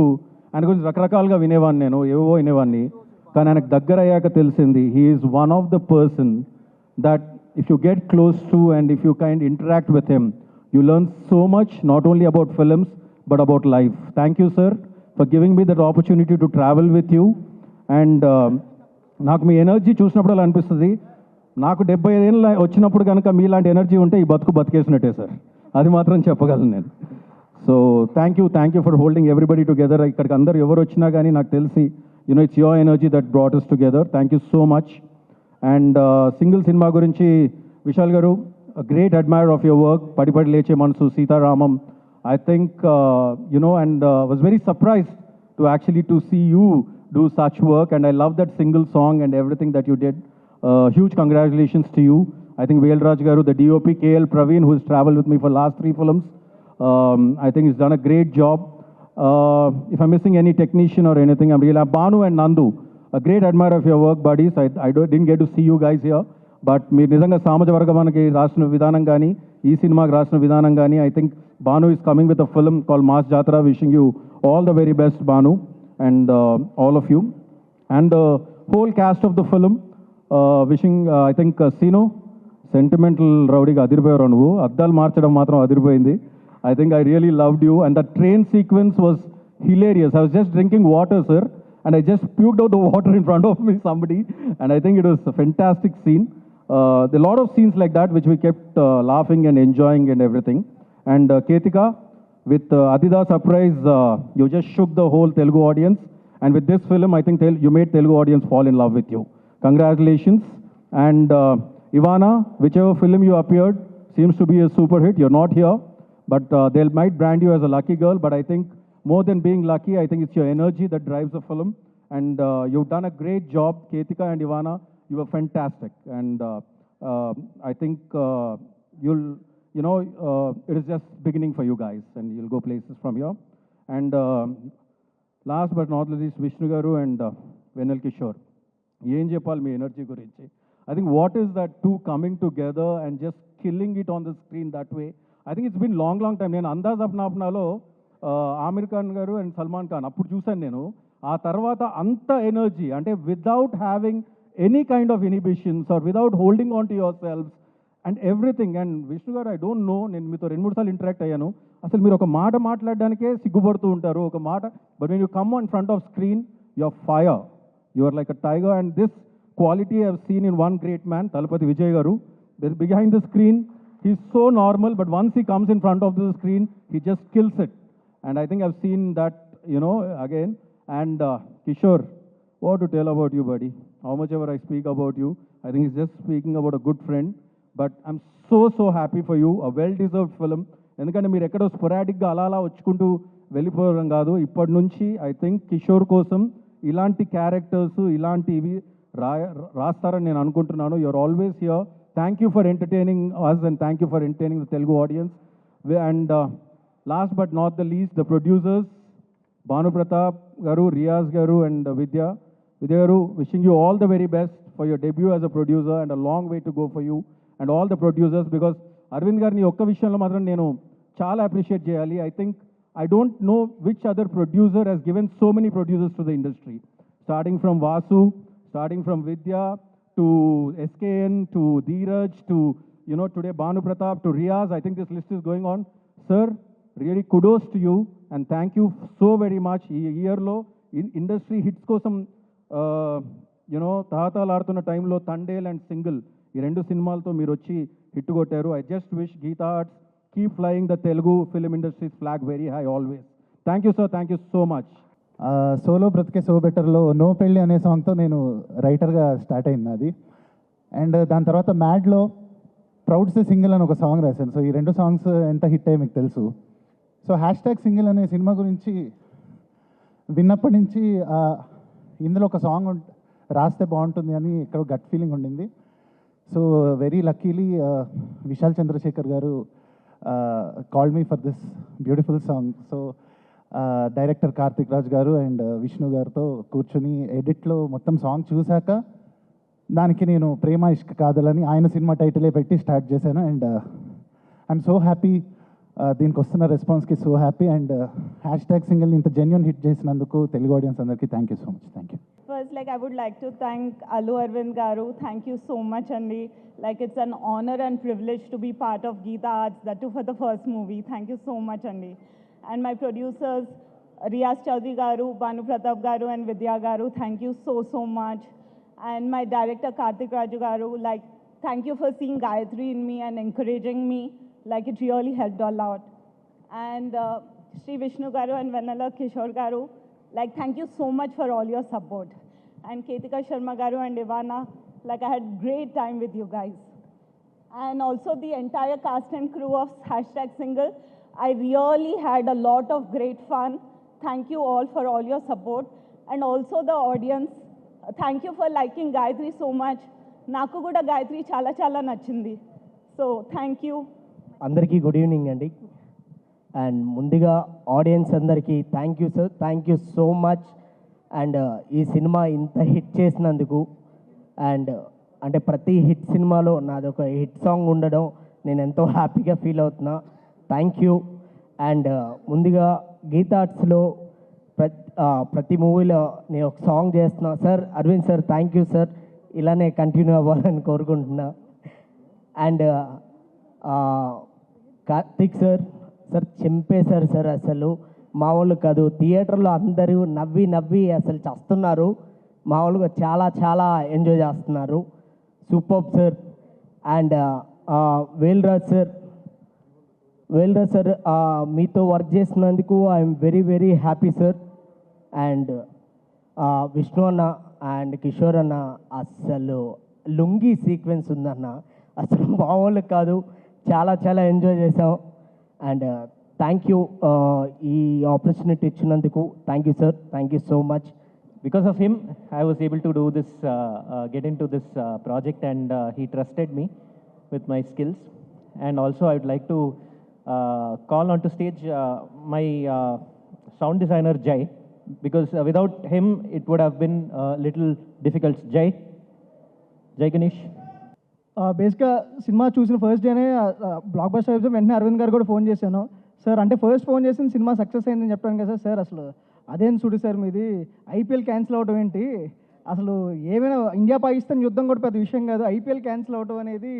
ఆయన గురించి రకరకాలుగా వినేవాడిని, నేను ఏవో వినేవాడిని, కానీ ఆయనకు దగ్గర అయ్యాక తెలిసింది he is one of the person that if you get close to and if you kind interact with him you learn so much, not only about films but about life. Thank you sir for giving me that opportunity to travel with you. And నాకు మీ energy చూసినప్పుడు అలా అనిపిస్తుంది, నాకు 75 ఏళ్ళు వచ్చినప్పుడు కనుక మీలాంటి energy ఉంటే ఈ బతికేసినట్టే సార్, అది మాత్రం చెప్పగలను నేను. So thank you for holding everybody together. ఇక్కడికి అందరు ఎవరు వచ్చినా కానీ నాకు తెలిసి it's your energy that brought us together. Thank you so much. And single cinema గురించి విశాల్ గారు, great admire of your work. పడిపడి లేచే మనసు, Sitaramam, I think, and was very surprised to actually to see you do such work. And I love that single song and everything that you did. Huge congratulations to you. I think Velraj Garu, the DOP, KL Praveen, who has traveled with me for last 3 films, I think he's done a great job. If I'm missing any technician or anything, I'm really Banu and Nandu, a great admirer of your work, buddies. Didn't get to see you guys here, but మీరు నిజంగా సామాజ వర్గమానికి రాసిన విధానం కానీ ఈ సినిమాకి రాసిన విధానం కానీ I think Banu is coming with a film called Mass Jatra. Wishing you all the very best, Banu, and all of you. And the whole cast of the film, wishing, I think, Sino, sentimental rowdy ga adirpoyaru nuvu. Addalu marchadam matram adirpoyindi. I think I really loved you. And the train sequence was hilarious. I was just drinking water, sir, and I just puked out the water in front of me, somebody. And I think it was a fantastic scene. There are a lot of scenes like that which we kept laughing and enjoying and everything. And Ketika, with Adida Surprise, you just shook the whole Telugu audience. And with this film, I think you made Telugu audience fall in love with you. Congratulations. And Ivana, whichever film you appeared, seems to be a super hit. You're not here, but they might brand you as a lucky girl. But I think more than being lucky, I think it's your energy that drives the film. And you've done a great job, Ketika and Ivana. You were fantastic. And I think it is just beginning for you guys, and you'll go places from here. And last but not least, Vishnu Garu and Venal Kishore. ఏం చెప్పాలి మీ energy గురించి? I think what is that two coming together and just killing it on the screen that way? I think it's been long time. నేను అందాజ్ అప్నా అప్నాలో ఆమిర్ ఖాన్ గారు and Salman Khan అప్పుడు చూశాను నేను. ఆ తర్వాత అంత ఎనర్జీ అంటే without having any kind of inhibitions or without holding on to your selfs and everything. And Vishnu garu, I don't know, నేను మీతో 2-3 సార్లు ఇంటరాక్ట్ అయ్యాను. అసలు మీరు ఒక మాట మాట్లాడడానికే సిగ్గుపడుతూ ఉంటారు, ఒక మాట. But when you come on front off screen, your fire, your like a tiger. And this quality I have seen in one great man, Talapati Vijay Garu. Behind the screen, he's so normal, but once he comes in front of the screen, he just kills it. And I think I've seen that, again. And Kishore, what to tell about you, buddy? How much ever I speak about you, I think it's just speaking about a good friend. But I'm so happy for you. A well-deserved film. ఎందుకంటే మీరు ఎక్కడో స్పొరాటిక్గా అలా వచ్చుకుంటూ వెళ్ళిపోవడం కాదు. ఇప్పటి నుంచి I think Kishore కోసం ఇలాంటి క్యారెక్టర్స్, ఇలాంటివి రాస్తారని నేను అనుకుంటున్నాను. You're always here. Thank you for entertaining us and thank you for entertaining the Telugu audience. And last but not the least, the producers, Bhanu Pratap garu, Riyaz garu and Vidya garu, wishing you all the very best for your debut as a producer and a long way to go for you and all the producers. Because Aravind గారిని ఒక్క విషయంలో మాత్రం నేను చాలా appreciate చేయాలి. I think I don't know which other producer has given so many producers to the industry, starting from Vasu, starting from Vidya, to SKN, to Dheeraj, to, today Bhanu Pratap, to Riyaz. I think this list is going on. Sir, really kudos to you and thank you so very much. Ee year lo industry hits kosam తాతాలాడుతున్న టైంలో Thandel and single, ఈ 2 సినిమాలతో మీరు వచ్చి hit కొట్టారు. I just wish Geeta Arts keep flying the Telugu film industry's flag very high always. Thank you, sir. Thank you so much. Solo బ్రతికే so బెటర్లో no పెళ్ళి అనే సాంగ్తో నేను రైటర్గా స్టార్ట్ అయింది అది. అండ్ దాని తర్వాత మ్యాడ్లో ప్రౌడ్స్ సింగిల్ అని ఒక సాంగ్ రాశాను. సో ఈ 2 సాంగ్స్ ఎంత హిట్ అయ్యాయి మీకు తెలుసు. సో #సింగిల్ అనే సినిమా గురించి విన్నప్పటి నుంచి ఇందులో ఒక సాంగ్ రాస్తే బాగుంటుంది అని ఎక్కడో గట్ ఫీలింగ్ ఉండింది. So very luckily Vishal Chandrasekhar garu called me for this beautiful song. So director Karthik Raj garu and Vishnu గారితో కూర్చొని ఎడిట్లో మొత్తం సాంగ్ చూశాక దానికి నేను ప్రేమ ఇష్క కాదలని ఆయన సినిమా టైటిలే పెట్టి స్టార్ట్ చేశాను. అండ్ ఐఎమ్ సో హ్యాపీ, దీనికి వస్తున్న రెస్పాన్స్కి సో హ్యాపీ. అండ్ #సింగిల్ని ఇంత జెన్యూన్ హిట్ చేసినందుకు తెలుగు ఆడియన్స్ అందరికీ thank you so much. Thank you. First, I would like to thank Allu Arvind Garu. Thank you so much, Andi. It's an honor and privilege to be part of Geeta Arts, that too for the first movie. Thank you so much, Andi. And my producers, Riyaz Chaudhary Garu, Bhanu Pratap Garu and Vidya Garu, thank you so much. And my director, Karthik Raju Garu, thank you for seeing Gayatri in me and encouraging me. It really helped a lot. And Sri Vishnu Garu and Vanilla Kishore Garu, thank you so much for all your support. And Ketika Sharma Garu and Ivana, I had great time with you guys. And also the entire cast and crew of #Single. I really had a lot of great fun. Thank you all for all your support. And also the audience, thank you for liking Gayatri so much. Naku kuda Gayatri chala chala nachindi. So thank you. అందరికీ good evening అండి. And ముందుగా audience అందరికీ thank you sir, thank you so much. And ఈ cinema ఇంత hit చేసినందుకు, and అంటే ప్రతి hit సినిమాలో నాది ఒక హిట్ సాంగ్ ఉండడం నేను ఎంతో హ్యాపీగా ఫీల్ అవుతున్నా. Thank you. అండ్ ముందుగా గీతా ఆర్ట్స్లో ప్రతి మూవీలో నేను ఒక సాంగ్ చేస్తున్నా. Sir Aravind sir thank you sir, ఇలానే కంటిన్యూ అవ్వాలని కోరుకుంటున్నా. అండ్ కార్తిక్ సార్, సార్ చింపేశారు సార్, అసలు మామూలు కాదు. థియేటర్లో అందరూ నవ్వి నవ్వి అసలు చస్తున్నారు, మామూలుగా చాలా చాలా ఎంజాయ్ చేస్తున్నారు. Super sir. And Velraj sir, మీతో వర్క్ చేసినందుకు I'm very very happy sir. And Vishnu అన్న అండ్ కిషోర్ అన్న, అసలు లుంగి సీక్వెన్స్ ఉందన్న, అసలు మామూలు కాదు, చాలా చాలా ఎంజాయ్ చేసాం. అండ్ థ్యాంక్ యూ ఈ ఆపర్చునిటీ ఇచ్చినందుకు. Thank you sir, thank you so much. Because of him, I was able to do this, get into this project, and he trusted me with my skills. And also, I would like to call onto stage my sound designer Jai, because without him, it would have been a little difficult. Jai Ganesh. బేసిక్గా cinema చూసిన first డేనే block buster అయిపోతే వెంటనే అరవింద్ గారు కూడా phone చేశాను. Sir అంటే first phone చేసిన సినిమా సక్సెస్ అయిందని చెప్పాను కదా సార్, అసలు అదేం చూడు సార్ మీది ఐపీఎల్ క్యాన్సిల్ అవడం ఏంటి, అసలు ఏమైనా ఇండియా పాకిస్తాన్ యుద్ధం కూడా పెద్ద విషయం కాదు, ఐపీఎల్ క్యాన్సిల్ అవడం అనేది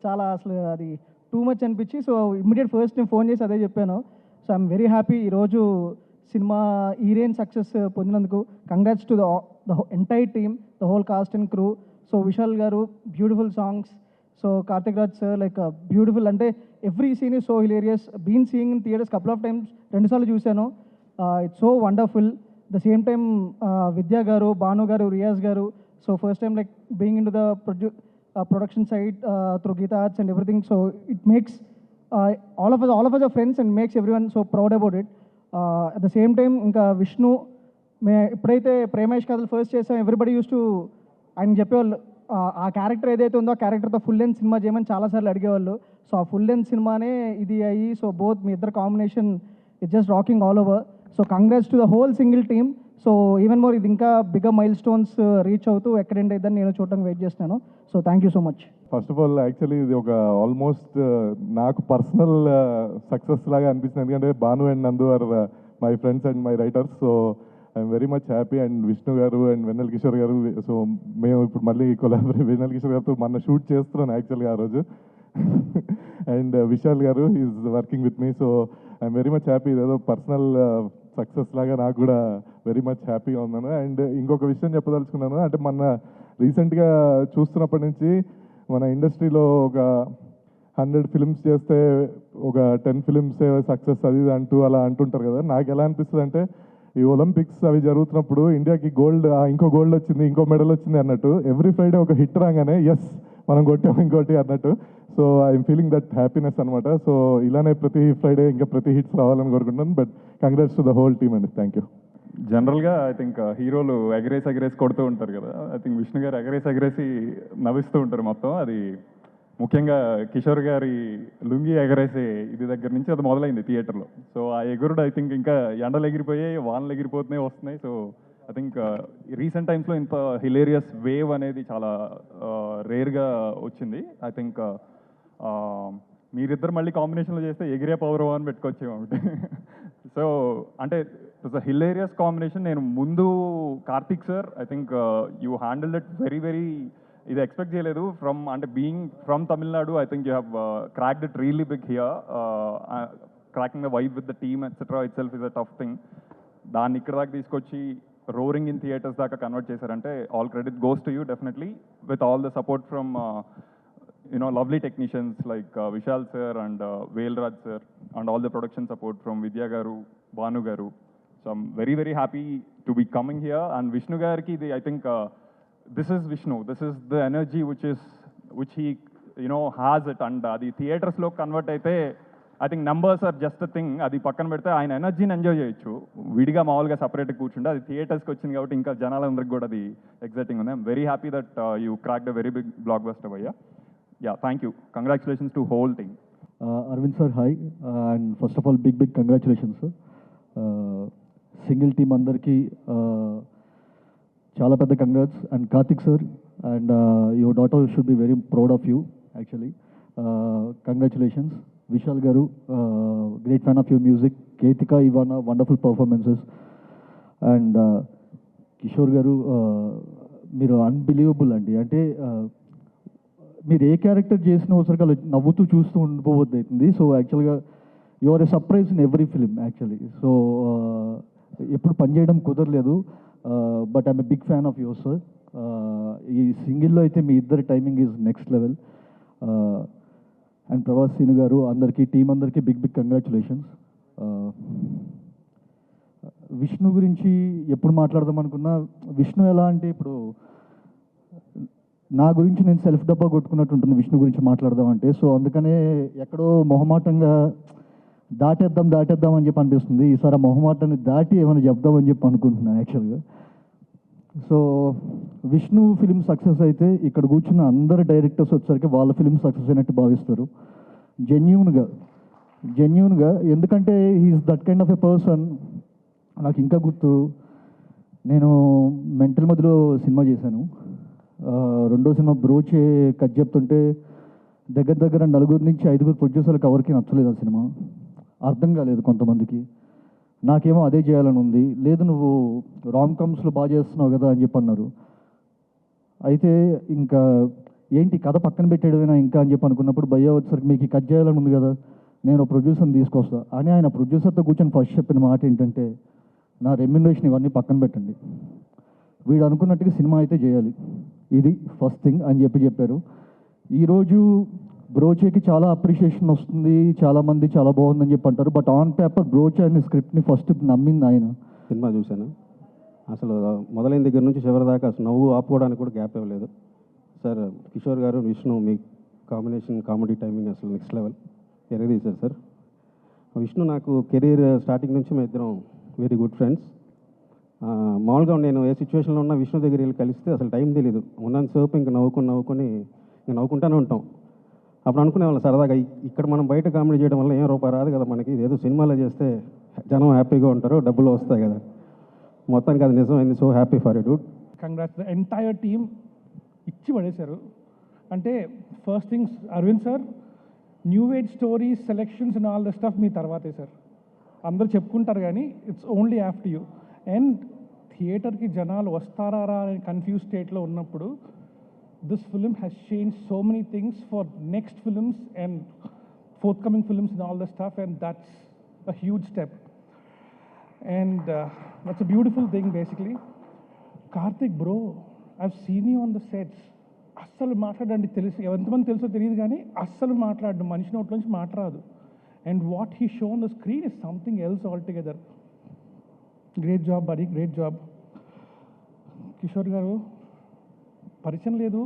చాలా అసలు అది టూ మచ్ అనిపించి, సో ఇమ్మీడియట్ ఫస్ట్ నేను ఫోన్ చేసి అదే చెప్పాను. సో ఐఎమ్ వెరీ హ్యాపీ ఈరోజు సినిమా ఈ రేంజ్ సక్సెస్ పొందినందుకు. Congrats to the entire team, the whole cast and crew. So Vishal గారు beautiful songs. So Karthik Raj sir like beautiful, అంటే every scene is so hilarious. Been seeing in theatres couple of times, 2 సార్లు చూశాను. It's so wonderful. The same time Vidya గారు, భాను గారు, Riyaz garu. So first time like being in to the production side through Geetha Arts and everything. So it makes all of us are friends and makes everyone so proud about it. At the same time ఇంకా విష్ణు ఎప్పుడైతే ప్రేమేష్ కథలు first చేసాం, everybody use to ఆయన చెప్పేవాళ్ళు ఆ character ఏదైతే ఉందో ఆ క్యారెక్టర్తో ఫుల్ లెంత్ సినిమా చేయమని చాలాసార్లు అడిగేవాళ్ళు. సో ఆ ఫుల్ లెంత్ సినిమానే ఇది అయ్యి, సో బోత్ మీ ఇద్దరు combination it's just rocking all over. So congrats to the whole single team. So even more ఇది ఇంకా బిగ్గర్ మైల్ స్టోన్స్ రీచ్ అవుతూ ఎక్కడ ఎండ్ అయిద్దని నేను చూడడానికి వెయిట్ చేస్తున్నాను. So thank you so much. First of all actually ఇది ఒక almost నాకు పర్సనల్ సక్సెస్ లాగా అనిపిస్తుంది, ఎందుకంటే Bhanu and Nandu are my friends and my writers. So I'm very much happy. And Vishnu garu and వెన్నెల కిషోర్ గారు, సో మేము ఇప్పుడు మళ్ళీ వెన్నెల కిషోర్ గారితో మొన్న షూట్ చేస్తున్నాను యాక్చువల్గా ఆ రోజు. అండ్ విశాల్ గారు is working with me. So I'm very much happy. ఇదేదో పర్సనల్ సక్సెస్ లాగా నాకు కూడా వెరీ మచ్ హ్యాపీగా ఉన్నాను. అండ్ ఇంకొక విషయం చెప్పదలుచుకున్నాను, అంటే మొన్న రీసెంట్గా చూస్తున్నప్పటి నుంచి మన ఇండస్ట్రీలో ఒక 100 ఫిల్మ్స్ చేస్తే ఒక 10 ఫిల్మ్స్ సక్సెస్ అది అంటూ అలా అంటుంటారు కదా. నాకు ఎలా అనిపిస్తుంది అంటే ఈ ఒలింపిక్స్ అవి జరుగుతున్నప్పుడు ఇండియాకి గోల్డ్, ఇంకో గోల్డ్ వచ్చింది, ఇంకో మెడల్ వచ్చింది అన్నట్టు ఎవ్రీ ఫ్రైడే ఒక హిట్ రాగానే ఎస్ మనం కొట్టాము ఇంకోటి అన్నట్టు. So I'm feeling that happiness అనమాట. సో ఇలానే ప్రతి ఫ్రైడే ఇంకా ప్రతి హిట్స్ రావాలని కోరుకుంటున్నాను. But congrats to the whole team అండి. Thank you. జనరల్గా ఐ థింక్ హీరోలు ఎగరేసి కొడుతూ ఉంటారు కదా. ఐ థింక్ విష్ణు గారు ఎగరేసి నవ్విస్తూ ఉంటారు మొత్తం. అది ముఖ్యంగా కిషోర్ గారి లుంగి ఎగరేసే ఇది దగ్గర నుంచి అది మొదలైంది థియేటర్లో. సో ఆ ఎగురుడు ఐ థింక్ ఇంకా ఎండలు ఎగిరిపోయాయి, వానలు ఎగిరిపోతున్నాయి, వస్తున్నాయి. సో ఐ థింక్ రీసెంట్ టైమ్స్లో ఇంత హిలేరియస్ వేవ్ అనేది చాలా రేర్గా వచ్చింది. ఐ థింక్ మీరిద్దరు మళ్ళీ కాంబినేషన్లో చేస్తే ఎగిరే పవర్ అని పెట్టుకొచ్చేమో. సో అంటే ఇట్స్ అ హిలేరియస్ కాంబినేషన్. నేను ముందు Karthik sir I think you handle it very very, ఇది ఎక్స్పెక్ట్ చేయలేదు. అంటే being from Tamil Nadu, I think you have cracked it really big here. Cracking the vibe with the team etcetera it self is a tough thing. దాన్ని ఇక్కడ దాకా తీసుకొచ్చి roaring in theaters దాకా convert చేశారంటే all credit goes to you definitely, with all the support from lovely technicians like Vishal sir and Velraj sir, and all the production support from Vidya garu, Banu garu. So I'm very very happy to be coming here. And Vishnu gariki, I think this is Vishnu. This is the energy which he has it, and the theaters lo convert aithe I think numbers are just thing, అది పక్కన పెడితే ఆయన ఎనర్జీని enjoy చేయొచ్చు. విడిగా మామూలుగా సపరేట్గా కూర్చుంటే అది థియేటర్స్కి వచ్చింది కాబట్టి ఇంకా జనాలందరికీ కూడా అది ఎక్సైటింగ్ ఉంది. I'm very happy that you cracked a very big blockbuster భయ్యా. Yeah, thank you. Congratulations to whole team. Arvind sir, hi, and first of all, big congratulations, sir. Single team andarki chala pedda congrats, and Karthik sir, and your daughter should be very proud of you, actually. Congratulations. Vishal garu, great fan of your music. Ketika, Ivana, wonderful performances, and Kishore garu, మీరు unbelievable అండి. అంటే మీరు ఏ character చేసిన ఒకసారి అలా నవ్వుతూ చూస్తూ ఉండిపోవద్దు అవుతుంది. సో యాక్చువల్గా you are a surprise in every film actually. So ఎప్పుడు పనిచేయడం కుదరలేదు, but I'm a big fan of your sir. ఈ సింగిల్లో అయితే మీ ఇద్దరి timing is next level. And Prabhas Seenu garu, అందరికీ టీం అందరికీ బిగ్ కంగ్రాచులేషన్స్. విష్ణు గురించి ఎప్పుడు మాట్లాడదాం అనుకున్నా, విష్ణు ఎలా అంటే ఇప్పుడు నా గురించి నేను సెల్ఫ్ డబ్బా కొట్టుకున్నట్టు ఉంటుంది విష్ణు గురించి మాట్లాడదామంటే. సో అందుకనే ఎక్కడో మొహమాటంగా దాటేద్దాం అని చెప్పి అనిపిస్తుంది. ఈసారి ఆ మొహమాటాన్ని దాటి ఏమైనా చెప్దామని చెప్పి అనుకుంటున్నాను యాక్చువల్గా. సో విష్ణు ఫిలిం సక్సెస్ అయితే ఇక్కడ కూర్చున్న అందరు డైరెక్టర్స్ వచ్చేసరికి వాళ్ళ ఫిలిం సక్సెస్ అయినట్టు భావిస్తారు జెన్యూన్గా. ఎందుకంటే he is that kind of a person. నాకు ఇంకా గుర్తు, నేను మెంటల్ మధ్యలో సినిమా చేశాను. రెండో సినిమా బ్రోచే కథ చెప్తుంటే దగ్గర 4 నుంచి 5 ప్రొడ్యూసర్లకు ఎవరికి నచ్చలేదు ఆ సినిమా. అర్థం కాలేదు కొంతమందికి. నాకేమో అదే చేయాలని ఉంది. లేదు నువ్వు రామ్ కమ్స్లో బాగా చేస్తున్నావు కదా అని చెప్పి అన్నారు. అయితే ఇంకా ఏంటి కథ పక్కన పెట్టేయడమేనా ఇంకా అని చెప్పి అనుకున్నప్పుడు భయ్య వచ్చేసరికి మీకు కథ చేయాలని ఉంది కదా, నేను ప్రొడ్యూసర్ని తీసుకొస్తా అని ఆయన ప్రొడ్యూసర్తో కూర్చొని ఫస్ట్ చెప్పిన మాట ఏంటంటే, నా రెమ్యునరేషన్ ఇవన్నీ పక్కన పెట్టండి, వీడు అనుకున్నట్టుగా సినిమా అయితే చేయాలి, ఇది ఫస్ట్ థింగ్ అని చెప్పారు. ఈరోజు బ్రోచేకి చాలా అప్రిషియేషన్ వస్తుంది, చాలామంది చాలా బాగుందని చెప్పి అంటారు. బట్ ఆన్ పేపర్ బ్రోచే అనే స్క్రిప్ట్ని ఫస్ట్ నమ్మింది ఆయన. సినిమా చూశాను, అసలు మొదలైన దగ్గర నుంచి చివరి దాకా అసలు నవ్వు ఆపుకోవడానికి కూడా గ్యాప్ ఇవ్వలేదు. సార్ కిషోర్ గారు, విష్ణు, మీ కాంబినేషన్ కామెడీ టైమింగ్ అసలు నెక్స్ట్ లెవెల్ ఎరగదీశారు సార్. విష్ణు నాకు కెరీర్ స్టార్టింగ్ నుంచి మేము ఇద్దరం వెరీ గుడ్ ఫ్రెండ్స్. మామూలుగా నేను ఏ సిచ్యువేషన్లో ఉన్నా విష్ణు దగ్గర వెళ్ళి కలిస్తే అసలు టైం తెలియదు. ఉన్నంతసేపు ఇంకా నవ్వుకొని ఇంకా నవ్వుకుంటూనే ఉంటాం. అప్పుడు అనుకునే వాళ్ళు సరదాగా, ఇక్కడ మనం బయట కామెడీ చేయడం వల్ల ఏం రూపాయి రాదు కదా మనకి, ఏదో సినిమాలో చేస్తే జనం హ్యాపీగా ఉంటారు, డబ్బులు వస్తాయి కదా. మొత్తానికి అది నిజమైంది. So happy for you dude. Congrats the entire team. ఇచ్చి పడేశారు. అంటే first things Aravind sir, new age stories, selections and all the stuff మీ తర్వాతే సార్. అందరూ చెప్పుకుంటారు కానీ it's only after you. And థియేటర్కి జనాలు వస్తారా అని కన్ఫ్యూజ్ స్టేట్లో ఉన్నప్పుడు this film has change so many things for next films and forthcoming films and all the stuff, and that's a huge step. And that's a beautiful thing basically. Karthik bro, I've seen you on the sets. అస్సలు మాట్లాడండి, తెలుసు ఎంతమంది తెలుసో తెలియదు కానీ అస్సలు మాట్లాడు, మనిషి నోట్ల నుంచి మాట్లాడదు. And what he show on the screen is something else all together. Great job buddy, great job. Kishore garu పరిచయం లేదు,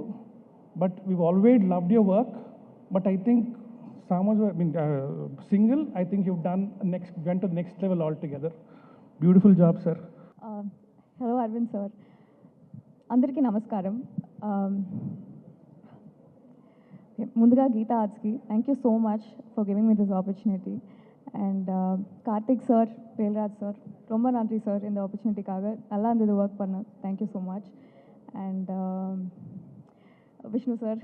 but we've always loved your work. But I think single, I think you've went to the next level altogether. Beautiful job, sir. Hello, Arvind sir. అందరికీ నమస్కారం. ముందుగా గీతా ఆర్ట్స్కి thank you so much for giving me this opportunity. And Karthik sir, Velraj sir, ரொம்ப நன்றி sir இந்த ஆப்பர்ச்சுனிட்டிக்காக. நல்லா இருந்தது ஒர்க் பண்ண. Thank you so much. And Vishnu sir,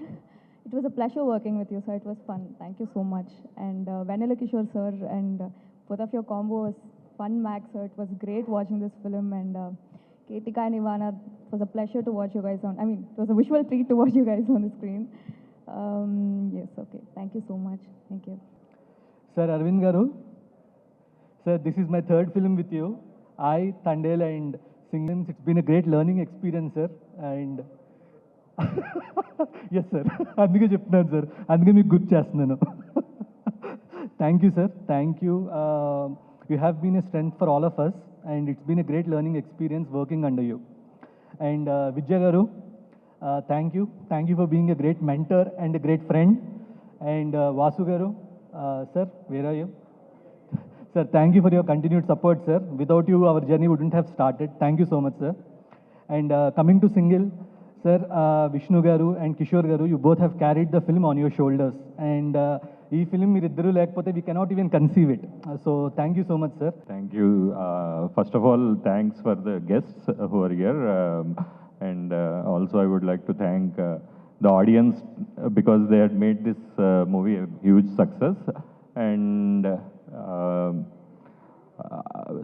it was a pleasure working with you, sir. It was fun. Thank you so much. And Vanilla Kishore sir, and both of your combo was fun max, sir. It was great watching this film. And Ketika and Ivana, it was a pleasure to watch you guys on. I mean, it was a visual treat to watch you guys on the screen. Yes, okay. Thank you so much. Thank you. Sir Arvind garu, sir, this is my third film with you. I, Tandel and Singham, it's been a great learning experience, sir. And yes sir, అందుకే చెప్తున్నాను sir, అందుకే మీకు గుర్తు చేస్తున్నాను. Thank you sir, thank you. You have been a strength for all of us, and it's been a great learning experience working under you. And Vidya గారు, thank you for being a great mentor and a great friend. And Vasu గారు, Sir, where are you? Sir, thank you for your continued support, sir. Without you, our journey wouldn't have started. Thank you so much, sir. And coming to single, sir, Vishnu garu and Kishore garu, you both have carried the film on your shoulders. And ee film meeriddaru lekapothe we cannot even conceive it. So thank you so much, sir. Thank you. First of all, thanks for the guests who are here. And also I would like to thank the audience because they had made this movie a huge success. And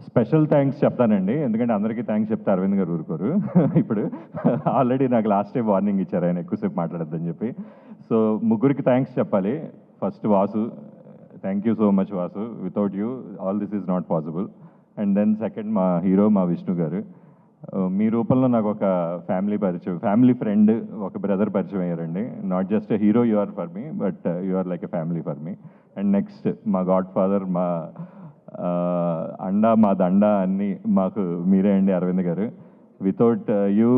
special thanks చెప్తానండి, ఎందుకంటే అందరికీ thanks చెప్తే అరవింద్ గారు ఊరుకోరు. ఇప్పుడు already నాకు last time warning ఇచ్చారు ఆయన ఎక్కువసేపు మాట్లాడద్దని చెప్పి. సో ముగ్గురికి థ్యాంక్స్ చెప్పాలి. First Vasu, thank you so much Vasu, without you all this is not possible. And then second మా హీరో మా విష్ణు గారు. మీ రూపంలో నాకు ఒక ఫ్యామిలీ పరిచయం, ఫ్యామిలీ ఫ్రెండ్, ఒక బ్రదర్ పరిచయం అయ్యారండి. Not just a hero you are for me, but you are like a family for me. And next మా గాడ్ ఫాదర్, మా అండా, మా దండ అన్నీ మాకు మీరే అండి అరవింద్ గారు. Without you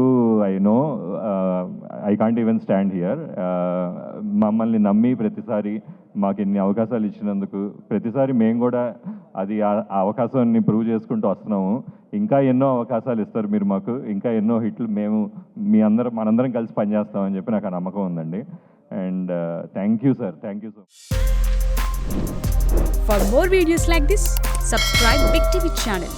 I know I can't even stand here. మమ్మల్ని నమ్మి ప్రతిసారి మాకు ఇన్ని అవకాశాలు ఇచ్చినందుకు ప్రతిసారి మేము కూడా అది ఆ అవకాశాన్ని ప్రూవ్ చేసుకుంటూ వస్తున్నాము. ఇంకా ఎన్నో అవకాశాలు ఇస్తారు మీరు మాకు, ఇంకా ఎన్నో హిట్లు మేము మనందరం కలిసి పనిచేస్తామని చెప్పి నాకు ఆ నమ్మకం ఉందండి. And thank you sir, thank you so much. For more videos like this, subscribe Big TV channel.